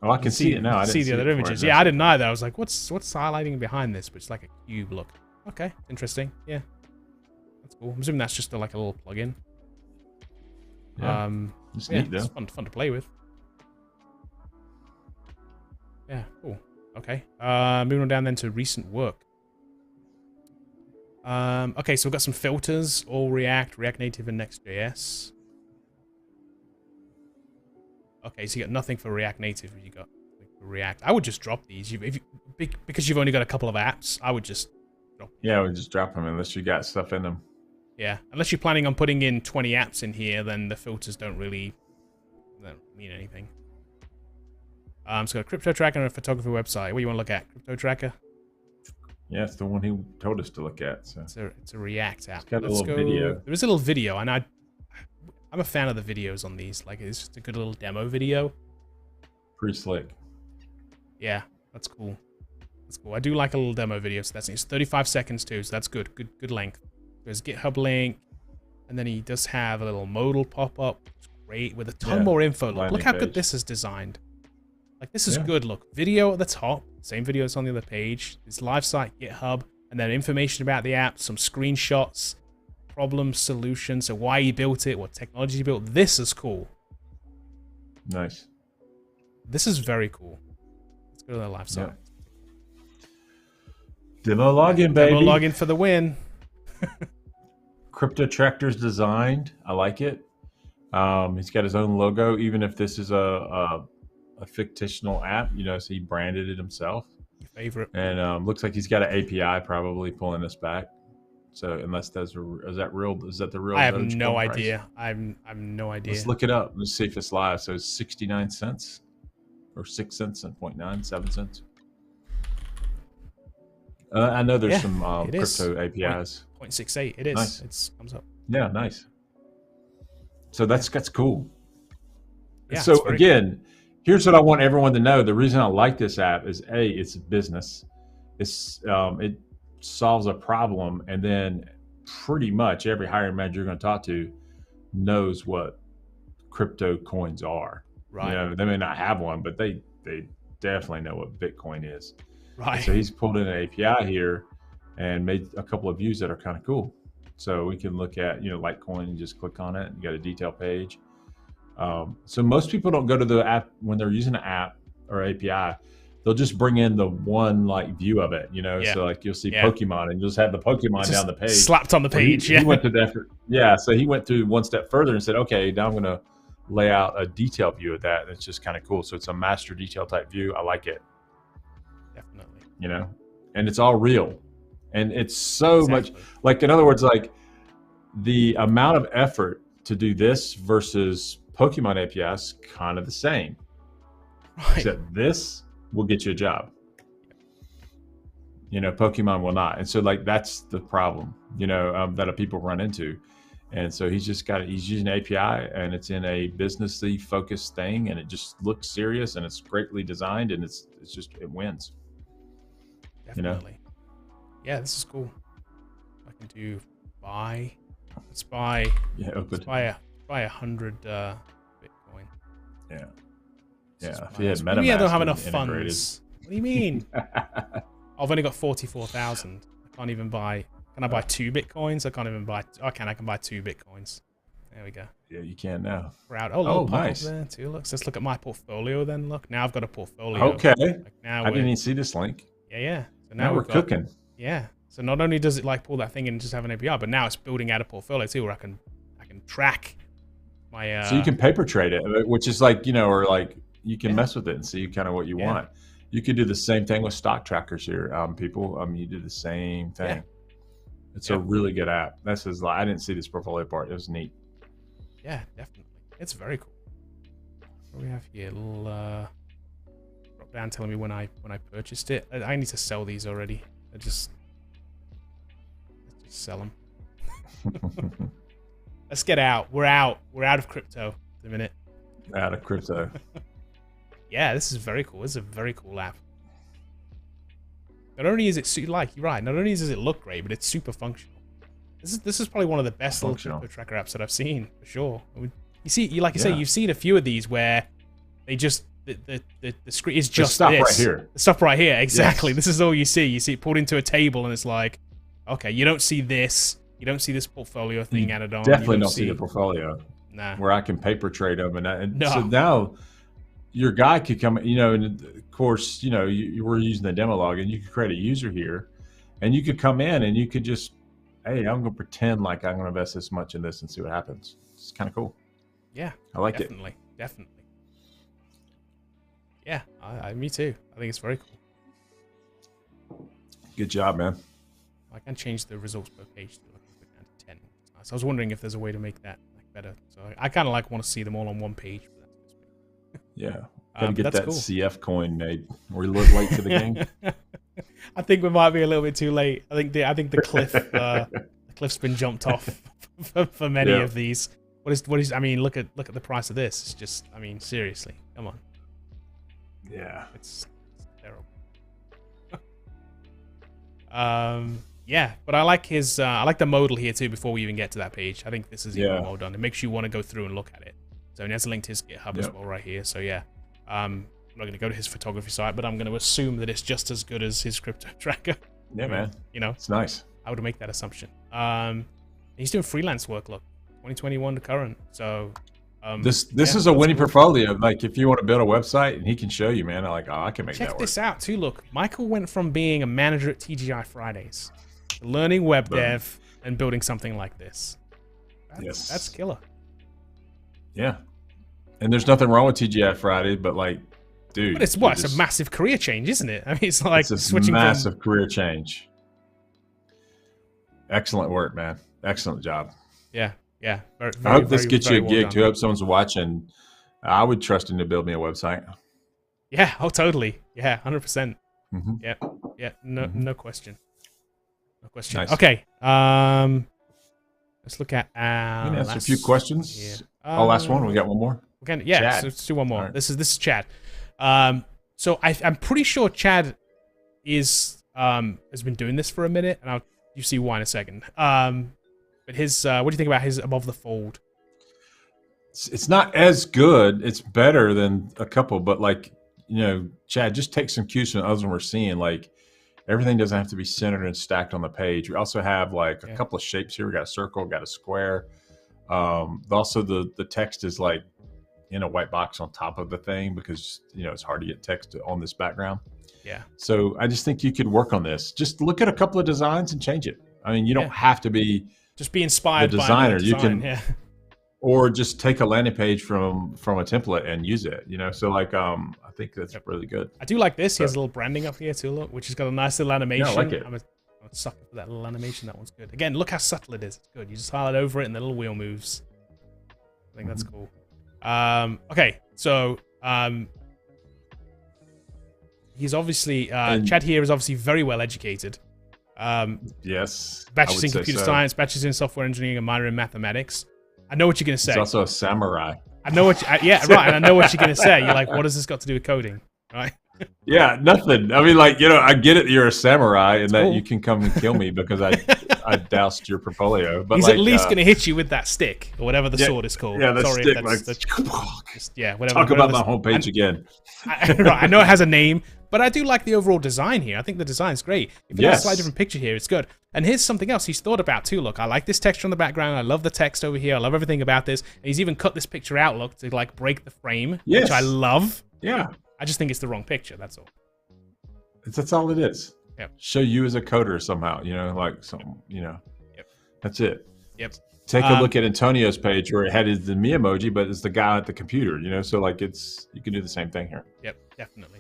Oh, I can see it now. I didn't see the other images. Yeah, I didn't either. I was like, what's highlighting behind this? But it's like a cube look. Okay, interesting. Yeah. That's cool. I'm assuming that's just like a little plugin. Yeah. It's neat though. It's fun to play with. Yeah, cool. Okay. Moving on down then to recent work. Okay, so we've got some filters, all React, React Native, and Next.js. Okay, so you got nothing for React Native. You got React. I would just drop these. Because you've only got a couple of apps, I would just drop them. Yeah, I would just drop them unless you got stuff in them. Yeah, unless you're planning on putting in 20 apps in here, then the filters don't mean anything. So a crypto tracker and a photography website. What do you want to look at? Crypto tracker? Yeah, it's the one he told us to look at. So it's a React app. It's got a little video. There is a little video, and I'm a fan of the videos on these. Like, it's just a good little demo video. Pretty slick. Yeah, that's cool. That's cool. I do like a little demo video, so it's 35 seconds too, so that's good. Good length. There's GitHub link, and then he does have a little modal pop up. It's great with a ton more info. Look how good this is designed. Like, this is good. Look, video at the top, same video that's on the other page. This live site, GitHub, and then information about the app, some screenshots, problem solution, so why you built it, what technology you built. This is cool. Nice. This is very cool. Let's go to the live site. Demo login, baby. Demo login for the win. Crypto Tractor's designed. I like it. He's got his own logo, even if this is a fictional app, you know, so he branded it himself. Your favorite. And looks like he's got an API probably pulling this back. So unless is that real? Is that the real? I have no idea. I have no idea. Let's look it up. Let's see if it's live. So it's 69 cents or 6 cents and 0.9, 7 cents. I know there's some crypto APIs. 0.68. It is. Nice. It comes up. Yeah, nice. So that's cool. Yeah, so again, here's what I want everyone to know. The reason I like this app is it's a business. It solves a problem, and then pretty much every hiring manager you're going to talk to knows what crypto coins are. Right. You know, they may not have one, but they definitely know what Bitcoin is. Right. And so he's pulled in an API here and made a couple of views that are kind of cool. So we can look at, Litecoin and just click on it. You got a detail page. So most people don't go to the app when they're using an app or API. They'll just bring in the one view of it, So you'll see Pokemon and you'll just have the Pokemon down the page. Slapped on the page. He went to the effort. Yeah. So he went through one step further and said, okay, now I'm going to lay out a detailed view of that. And it's just kind of cool. So it's a master detail type view. I like it. Definitely. And it's all real. And it's so much in other words, the amount of effort to do this versus Pokemon APIs kind of the same. Right. Except this will get you a job. Pokemon will not. And so like that's the problem, that people run into. And so he's using API, and it's in a businessly focused thing, and it just looks serious, and it's greatly designed, and it wins. Definitely. Yeah, this is cool. I can do buy. Let's buy. Yeah, let's buy 100 Bitcoin. Yeah. Yeah. If you had MetaMask, I don't have enough funds. What do you mean? I've only got 44,000. I can't even buy. Can I buy 2 Bitcoins? I can't even buy. I can buy 2 Bitcoins. There we go. Yeah, you can now. Proud. Oh, nice. There too. Look, let's look at my portfolio then. Look, now I've got a portfolio. Okay. Now I didn't even see this link. Yeah. So now we're cooking. Yeah. So not only does it like pull that thing and just have an API, but now it's building out a portfolio too, where I can track my. So you can paper trade it, which is like or like you can mess with it and see kind of what you want. You could do the same thing with stock trackers here, people. You do the same thing. Yeah. It's a really good app. I didn't see this portfolio part. It was neat. Yeah, definitely. It's very cool. What do we have here? A little drop down telling me when I purchased it. I need to sell these already. Let's just sell them. Let's get out. We're out. We're out of crypto at the minute. Out of crypto. Yeah, this is very cool. This is a very cool app. Not only is it you're right. Not only does it look great, but it's super functional. This is probably one of the best little crypto tracker apps that I've seen for sure. You say, you've seen a few of these where they just the screen is just the stuff right here. The stuff right here, exactly. Yes. This is all you see. You see it pulled into a table, and it's like, okay, you don't see this. You don't see this portportfolio thing added on. Definitely don't see the portfolio. Nah. Where I can paper trade them, no. So now your guy could come, and of course, you were using the demo log, and you could create a user here, and you could come in and you could just, hey, I'm going to pretend like I'm going to invest this much in this and see what happens. It's kind of cool. Yeah, I like it. Definitely. Yeah, me too. I think it's very cool. Good job, man. I can change the results per page to down to 10. Nice. I was wondering if there's a way to make that better. So I kind of want to see them all on one page. Yeah, gotta get that cool. CF coin made. We're a little late to the game. I think we might be a little bit too late. I think the cliff the cliff's been jumped off for many of these. What is? I mean, look at the price of this. It's just, I mean, seriously, come on. Yeah, it's terrible. Yeah, but I like the modal here too. Before we even get to that page, I think this is even well done. It makes you want to go through and look at it. So he has a link to his GitHub as well right here. So yeah, I'm not going to go to his photography site, but I'm going to assume that it's just as good as his crypto tracker. Yeah, man. It's nice. I would make that assumption. He's doing freelance work. Look, 2021 to current. So this is a winning portfolio. Like if you want to build a website, and he can show you, man. I can make that work. Check this out too. Look, Michael went from being a manager at TGI Fridays, to learning web dev, and building something like this. That's killer. Yeah, and there's nothing wrong with TGI Friday, but like, dude, but it's a massive career change, isn't it? I mean, it's like switching massive career change. Excellent work, man. Excellent job. Yeah. I hope this gets you a gig too. I hope someone's watching. I would trust him to build me a website. Yeah. Oh, totally. Yeah. 100%. Mm-hmm. Yeah. No question. No question. Nice. Okay. Let's look at. We can answer a few questions. Last one. We got one more. So let's do one more. Right. This is Chad. So I'm pretty sure Chad has been doing this for a minute, and you see why in a second. But his what do you think about his above the fold? It's not as good. It's better than a couple, but like, Chad, just take some cues from the others we're seeing. Like, everything doesn't have to be centered and stacked on the page. We also have like a couple of shapes here. We got a circle, got a square. Also the text is like in a white box on top of the thing because it's hard to get text on this background. Yeah. So I just think you could work on this. Just look at a couple of designs and change it. I mean, you don't have to be just be inspired the designer. By you can, or just take a landing page from a template and use it. So like, I think that's really good. I do like this. He has a little branding up here too, look, which has got a nice little animation. Yeah, I like it. I'm a sucker for that little animation. That one's good. Again, look how subtle it is. It's good. You just highlight over it and the little wheel moves. I think that's cool. Okay, so he's obviously Chad here is obviously very well educated. Yes, bachelor's in computer science, bachelor's in software engineering, and minor in mathematics. I know what you're going to say. He's also a samurai. I know what. Yeah, right. And I know what you're going to say. You're like, what has this got to do with coding, right? Yeah, nothing. I mean, like, I get it. You're a samurai, and that you can come and kill me because I doused your portfolio. But he's at least going to hit you with that stick or whatever the sword is called. Yeah, that Sorry, stick. Whatever. Talk about my homepage again. I know it has a name, but I do like the overall design here. I think the design's great. If you have a slightly different picture here, it's good. And here's something else he's thought about too. Look, I like this texture on the background. I love the text over here. I love everything about this. And he's even cut this picture out, look, to like break the frame, which I love. Yeah. I just think it's the wrong picture. That's all. That's all it is. Yep. Show you as a coder somehow, like something, Yep. That's it. Yep. Take a look at Antonio's page where it had the me emoji, but it's the guy at the computer, so like you can do the same thing here. Yep, definitely.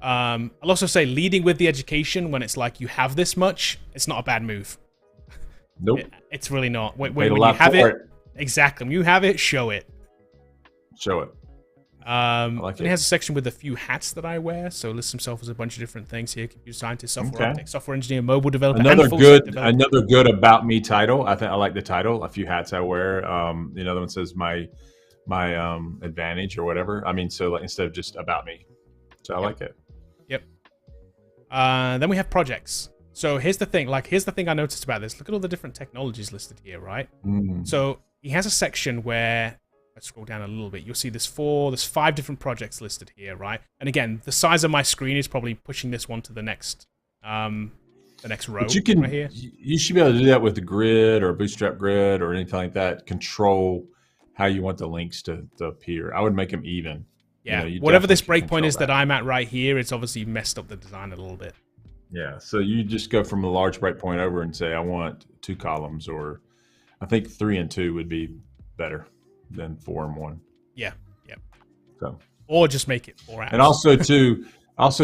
I'll also say leading with the education when it's like you have this much, it's not a bad move. Nope. It's really not. When you have it, exactly. When you have it, show it. Show it. Like he has a section with a few hats that I wear. So lists himself as a bunch of different things here: computer scientist, software architect, software engineer, mobile developer. Another good about me title. I think I like the title. A few hats I wear. The other one says my advantage or whatever. I mean, so like, instead of just about me. So I like it. Yep. Then we have projects. So here's the thing. Here's the thing I noticed about this. Look at all the different technologies listed here, right? So he has a section where. Let's scroll down a little bit. You'll see there's 5 different projects listed here, right? And again, the size of my screen is probably pushing this one to the next row. But you can, right here. You should be able to do that with the grid or Bootstrap grid or anything like that. Control how you want the links to appear. I would make them even. Yeah, whatever this breakpoint is that I'm at right here, it's obviously messed up the design a little bit. Yeah, so you just go from a large breakpoint over and say, I want 2 columns, or I think 3 and 2 would be better than 4 and 1. Yeah. So, or just make it 4 apps. And also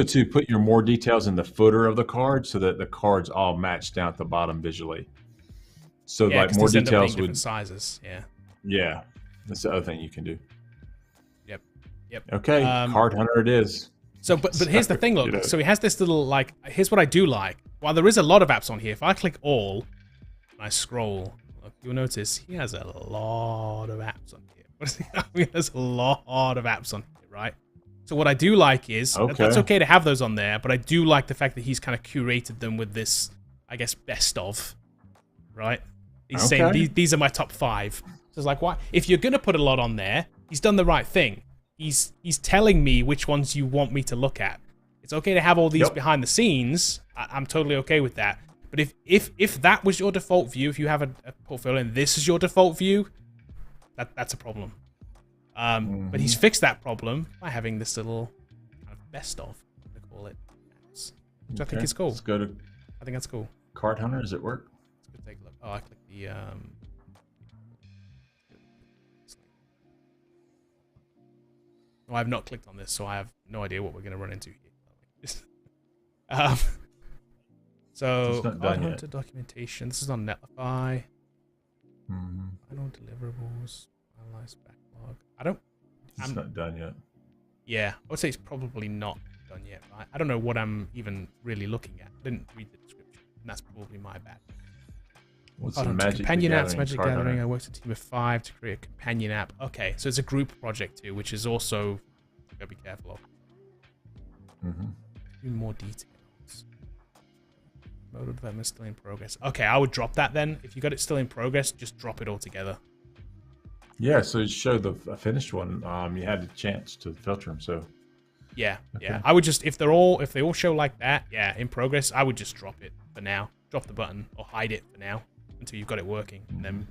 to put your more details in the footer of the card so that the cards all match down at the bottom visually. So like more details with sizes. Yeah, that's the other thing you can do. Yep. Okay, Card Hunter it is. So, but here's the thing, look. So he has this little here's what I do like. While there is a lot of apps on here, if I click all, and I scroll. You'll notice he has a lot of apps on here. There's a lot of apps on here, right? So what I do like is, that's okay to have those on there, but I do like the fact that he's kind of curated them with this, I guess, best of, right? He's saying, these are my top 5. So it's like, why? If you're going to put a lot on there, he's done the right thing. He's telling me which ones you want me to look at. It's okay to have all these behind the scenes. I'm totally okay with that. But if that was your default view, if you have a portfolio and this is your default view, that's a problem. But he's fixed that problem by having this little kind of best of, I'm gonna call it, which I think is cool. Let's go to. I think that's cool. Card Hunter, does it work? Let's go take a look. Oh, I clicked the. No, I have not clicked on this, so I have no idea what we're going to run into here. So, Hunter documentation. This is on Netlify. Final deliverables. Analyze backlog. It's not done yet. Yeah, I would say it's probably not done yet. Right? I don't know what I'm even really looking at. I didn't read the description, and that's probably my bad. What's the Magic Companion apps, Magic Gathering. Hunter? I worked a team of 5 to create a companion app. Okay, so it's a group project too, which is also gotta be careful of. More details. Mode of development still in progress. Okay, I would drop that then. If you got it still in progress, just drop it all together. Yeah, so you show the finished one. You had a chance to filter them, so. Yeah. I would just if they all show like that, in progress, I would just drop it for now. Drop the button or hide it for now until you've got it working, and then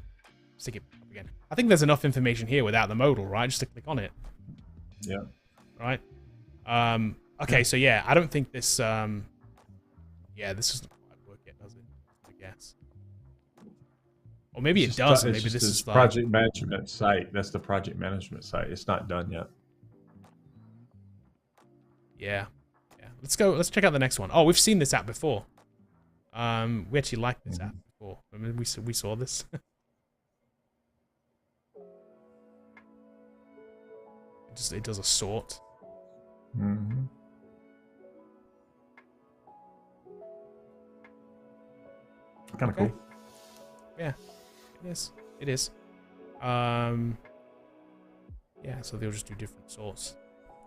stick it up again. I think there's enough information here without the modal, right? Just to click on it. Yeah. Right. Okay, so I don't think this. This is. I guess. Or maybe it does. Maybe this is the project management site. That's the project management site. It's not done yet. Yeah. Let's go. Let's check out the next one. Oh, we've seen this app before. We actually liked this app before. I mean, we saw this. It does a sort. Kind of cool. Yeah, it is. It is. Yeah, so they'll just do different sorts.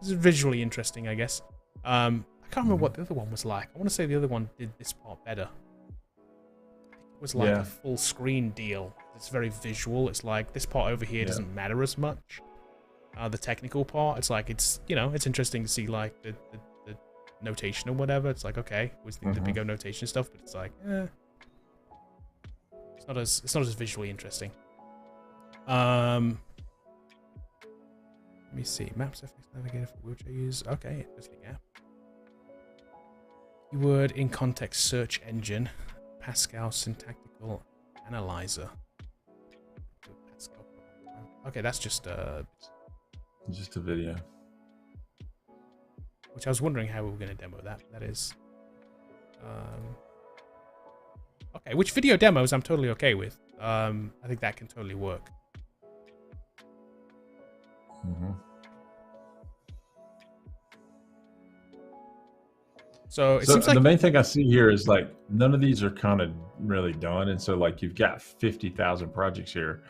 This is visually interesting, I guess. I can't remember what the other one was like. I want to say the other one did this part better. It was like a full screen deal. It's very visual. It's like this part over here doesn't matter as much. The technical part, it's like, it's, you know, it's interesting to see like the notation or whatever. It's like, okay, with the bigger notation stuff, but it's like, it's not as visually interesting. Let me see. Maps FX Navigator for wheelchair use. Okay, interesting app. Keyword in context search engine. Pascal syntactical analyzer. Okay, that's just a video. Which I was wondering how we were going to demo that. That is. Okay, which video demos I'm totally okay with. I think that can totally work. So it seems like the main thing I see here is like none of these are kind of really done, and so like you've got 50,000 projects here.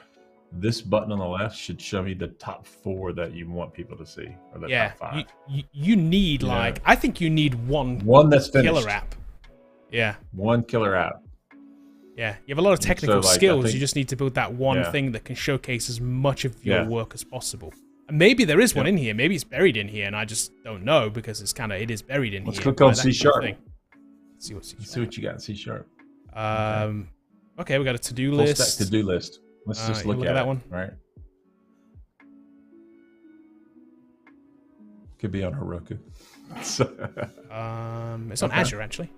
This button on the left should show me the top 4 that you want people to see, or the top 5. You need like I think you need one that's finished. Killer app. Yeah, one killer app. Yeah, you have a lot of technical skills. You just need to build that one thing that can showcase as much of your work as possible. And maybe there is one in here. Maybe it's buried in here, and I just don't know because it is buried in here. Let's click on C#. Let's see what C#. Let's see what you got in C#. Okay, we got a to-do list. Full stack to-do list. Let's just look at that one. Right. Could be on Heroku. It's on Azure actually.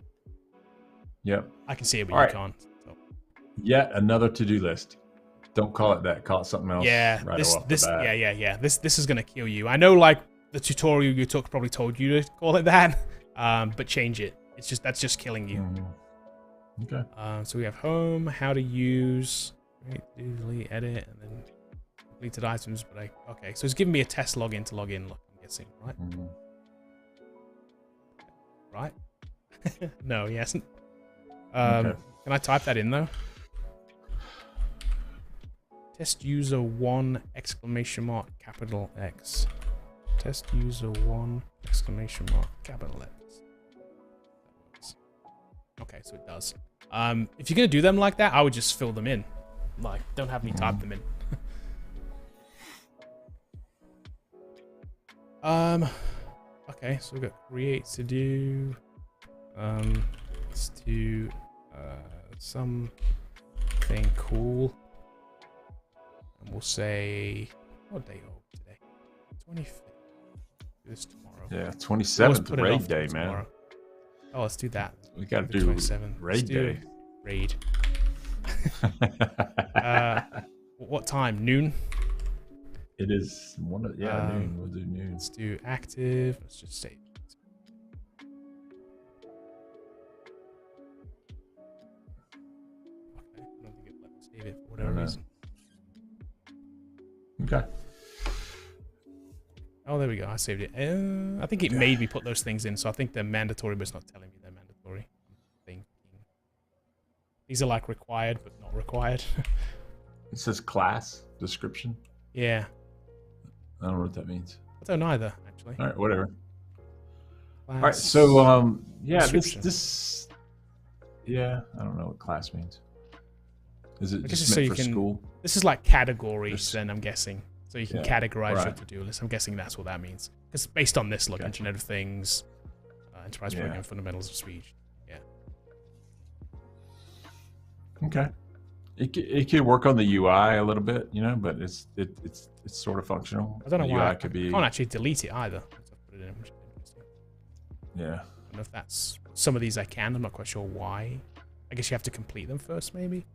Yep. I can see it, but you can't. So. Yet another to-do list. Don't call it that. Call it something else. Yeah. This is gonna kill you. I know, like the tutorial you took probably told you to call it that, but change it. That's just killing you. Okay. So we have home, how to use, delete, edit, and then completed items. But okay. So it's giving me a test login to log in. I'm guessing, right? Right. No, he hasn't. Can I type that in though? Test user 1 exclamation mark capital X. Test user 1 exclamation mark capital X. Okay, so it does. If you're gonna do them like that, I would just fill them in. Like, don't have me type them in. Okay, so we've got create to do. Let's do something cool. And we'll say, what day are we today? 25th. Do this tomorrow. Yeah, 27th, raid day, man. Oh, let's do that. We gotta do raid day. Raid. What time? Noon? It is noon. We'll do noon. Let's do active. Let's just say. Okay, I don't think it let me save it for whatever reason. Okay. Oh, there we go. I saved it. I think it made me put those things in, so I think they're mandatory, but it's not telling me they're mandatory. These are like required, but not required. It says class description. Yeah. I don't know what that means. I don't either, actually. All right, whatever. Class all right, so this. Yeah, I don't know what class means. Is it just meant for school? This is like categories, then I'm guessing. So you can categorize your to-do list. I'm guessing that's what that means. Because based on this, look, Internet of Things, Enterprise Program, Fundamentals of Speech. Yeah. Okay. It could work on the UI a little bit, but it's sort of functional. I don't know why. I can't actually delete it either. Yeah. I don't know if that's some of these I can. I'm not quite sure why. I guess you have to complete them first, maybe.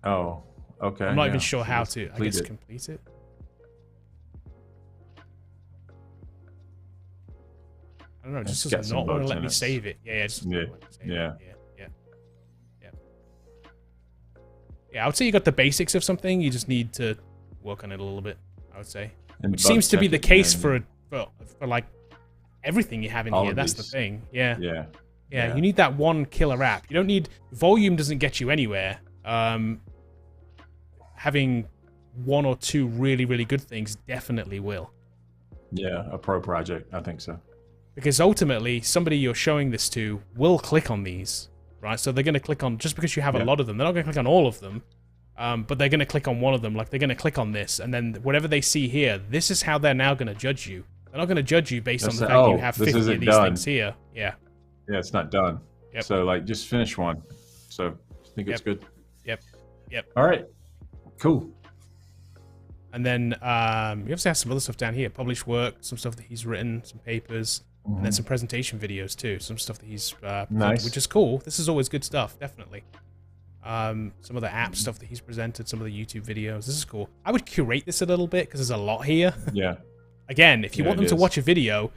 Oh, okay. I'm not even sure how to, complete it. I don't know, it just does not want to let me save it. Yeah. Yeah, I would say you got the basics of something. You just need to work on it a little bit, I would say. Which seems to be the case for like everything you have in here. That's the thing. Yeah. Yeah. Yeah, you need that one killer app. You don't need volume. Doesn't get you anywhere. Having one or two really, really good things definitely will. Yeah, a pro project. I think so. Because ultimately, somebody you're showing this to will click on these, right? So they're going to click on, just because you have a lot of them, they're not going to click on all of them, but they're going to click on one of them. Like, they're going to click on this, and then whatever they see here, this is how they're now going to judge you. They're not going to judge you based on the fact that you have 50 of these things here. Yeah. Yeah, it's not done. Yep. So, like, just finish one. So, I think it's good. Yep. All right. Cool. And then you obviously have some other stuff down here. Published work, some stuff that he's written, some papers, and then some presentation videos too. Some stuff that he's presented, which is cool. This is always good stuff, definitely. Some of the app stuff that he's presented, some of the YouTube videos. This is cool. I would curate this a little bit because there's a lot here. Yeah. Again, if you want them to watch a video,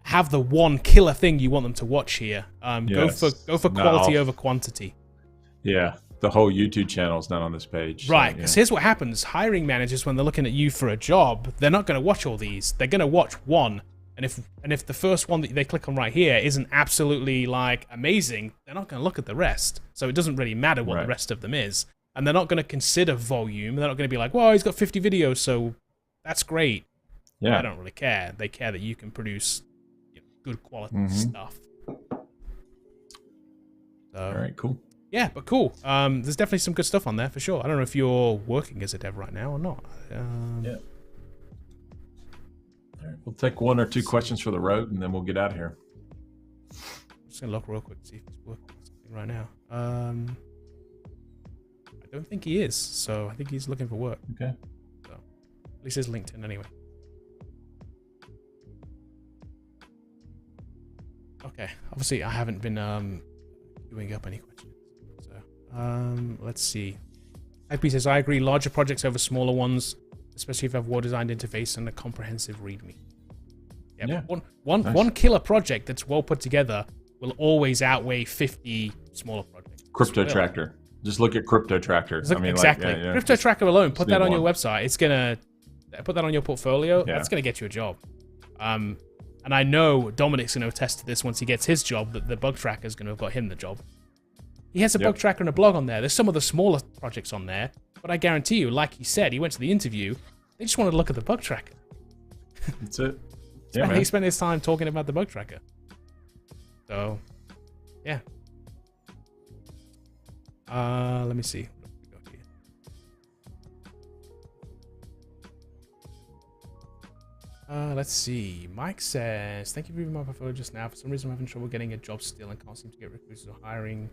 have the one killer thing you want them to watch here. Go for quality over quantity. Yeah. The whole YouTube channel is not on this page. Right, because here's what happens. Hiring managers, when they're looking at you for a job, they're not going to watch all these. They're going to watch one. And if the first one that they click on right here isn't absolutely, like, amazing, they're not going to look at the rest. So it doesn't really matter what the rest of them is. And they're not going to consider volume. They're not going to be like, well, he's got 50 videos, so that's great. Yeah. I don't really care. They care that you can produce good quality stuff. So, all right, cool. Yeah, but cool. There's definitely some good stuff on there for sure. I don't know if you're working as a dev right now or not. Yeah. All right, we'll take one or two questions for the road, and then we'll get out of here. I'm just gonna look real quick to see if he's working on something right now. I don't think he is, so I think he's looking for work. Okay. So, at least his LinkedIn anyway. Okay. Obviously, I haven't been queuing up any questions. Let's see. IP says, I agree, larger projects over smaller ones, especially if you have a well-designed interface and a comprehensive README. Yep. Yeah. One killer project that's well put together will always outweigh 50 smaller projects. Crypto Tractor. Just look at Crypto Tractor. Exactly. Crypto Tracker alone, put that on your website. It's going to put that on your portfolio. Yeah. That's going to get you a job. And I know Dominic's going to attest to this once he gets his job, that the bug tracker is going to have got him the job. He has a bug tracker and a blog on there. There's some of the smaller projects on there, but I guarantee you, like he said, he went to the interview, they just wanted to look at the bug tracker. That's it. He spent his time talking about the bug tracker. So, yeah. Let me see. What have we got here? Let's see. Mike says, thank you for reading my portfolio just now. For some reason, I'm having trouble getting a job still and can't seem to get recruiters or hiring.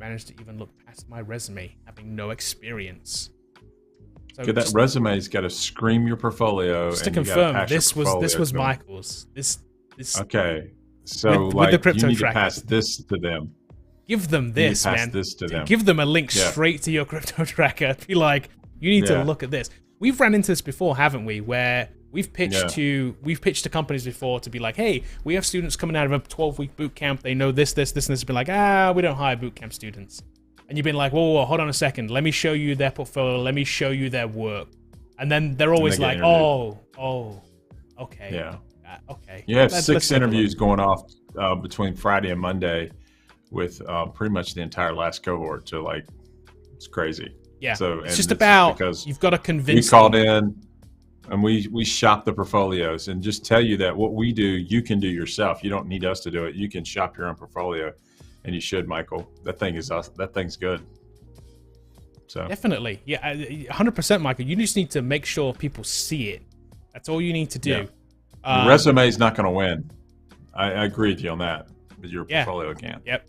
Managed to even look past my resume, having no experience. So that resume's got to scream your portfolio. Just to confirm, this was Michael's. This okay. So with the crypto you need tracker. To pass this to them. Give them this, man. This to them. Give them a link straight to your crypto tracker. Be like, you need to look at this. We've ran into this before, haven't we? Where we've pitched to companies before to be like, hey, we have students coming out of a 12-week boot camp. They know this, and this. Been like, we don't hire boot camp students. And you've been like, whoa, hold on a second. Let me show you their portfolio. Let me show you their work. And then they're always like, okay. Yeah. Okay. You have 6 interviews going off between Friday and Monday with pretty much the entire last cohort. So, like, it's crazy. Yeah. So it's just about, you've got to convince them. We called in. And we shop the portfolios and just tell you that what we do, you can do yourself. You don't need us to do it. You can shop your own portfolio, and you should, Michael. That thing's good. So definitely, yeah, 100%, Michael. You just need to make sure people see it. That's all you need to do. Yeah. Your resume is not going to win. I agree with you on that, but your portfolio can. Yep.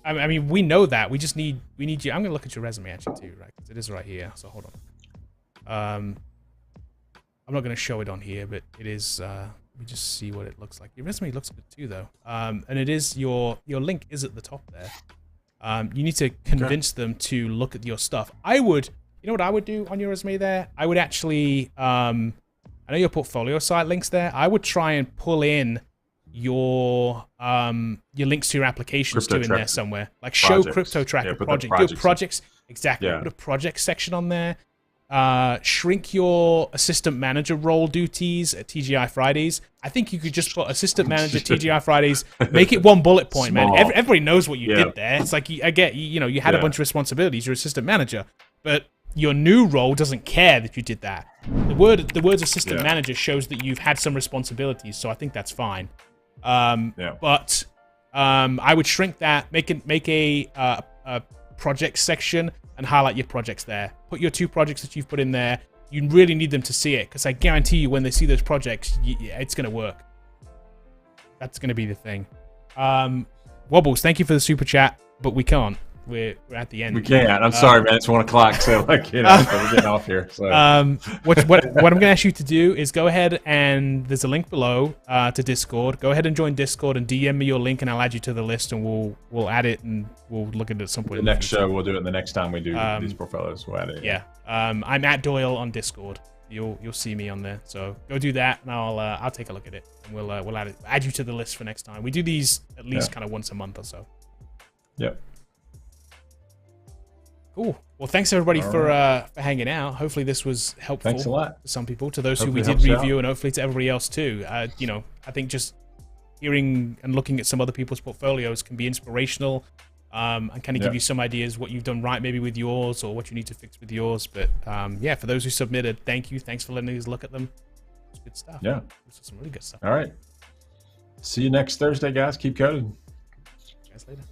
I mean, we know that. We need you. I'm going to look at your resume actually too, right? It is right here. So hold on. I'm not going to show it on here, but it is, let me just see what it looks like. Your resume looks good too, though. And it is, your link is at the top there. You need to convince them to look at your stuff. You know what I would do on your resume there? I would actually, I know your portfolio site links there. I would try and pull in your links to your applications too in there somewhere. Like show crypto tracker project. Do projects, exactly. Put a project section on there. shrink your assistant manager role duties at TGI Fridays. I think you could just put assistant manager TGI Fridays, make it one bullet point, man. Everybody knows what you did there. It's like, I get, you know, you had a bunch of responsibilities. You're assistant manager, but your new role doesn't care that you did that. The words assistant manager shows that you've had some responsibilities, so I think that's fine. But I would shrink that, make a project section and highlight your projects there. Put your 2 projects that you've put in there. You really need them to see it, because I guarantee you when they see those projects, it's going to work. That's going to be the thing. Wobbles, thank you for the super chat, but we can't. We're at the end. We can't. I'm sorry, man. It's 1 o'clock, so like, you know, we're getting off here. So. What I'm going to ask you to do is go ahead, and there's a link below to Discord. Go ahead and join Discord and DM me your link, and I'll add you to the list, and we'll add it, and we'll look at it at some point. The next show, we'll do it the next time we do these portfolios. We'll add it. Yeah. I'm at Doyle on Discord. You'll see me on there. So go do that, and I'll take a look at it, and we'll add you to the list for next time. We do these at least kind of once a month or so. Yep. Cool. Well, thanks everybody for hanging out. Hopefully this was helpful. Thanks a lot. To some people, to those who we did review, and hopefully to everybody else too. You know, I think just hearing and looking at some other people's portfolios can be inspirational, and kind of give you some ideas what you've done right maybe with yours, or what you need to fix with yours. But yeah, for those who submitted, thank you. Thanks for letting us look at them. It's good stuff. Yeah. This is some really good stuff. All right. See you next Thursday, guys. Keep coding. See you guys later.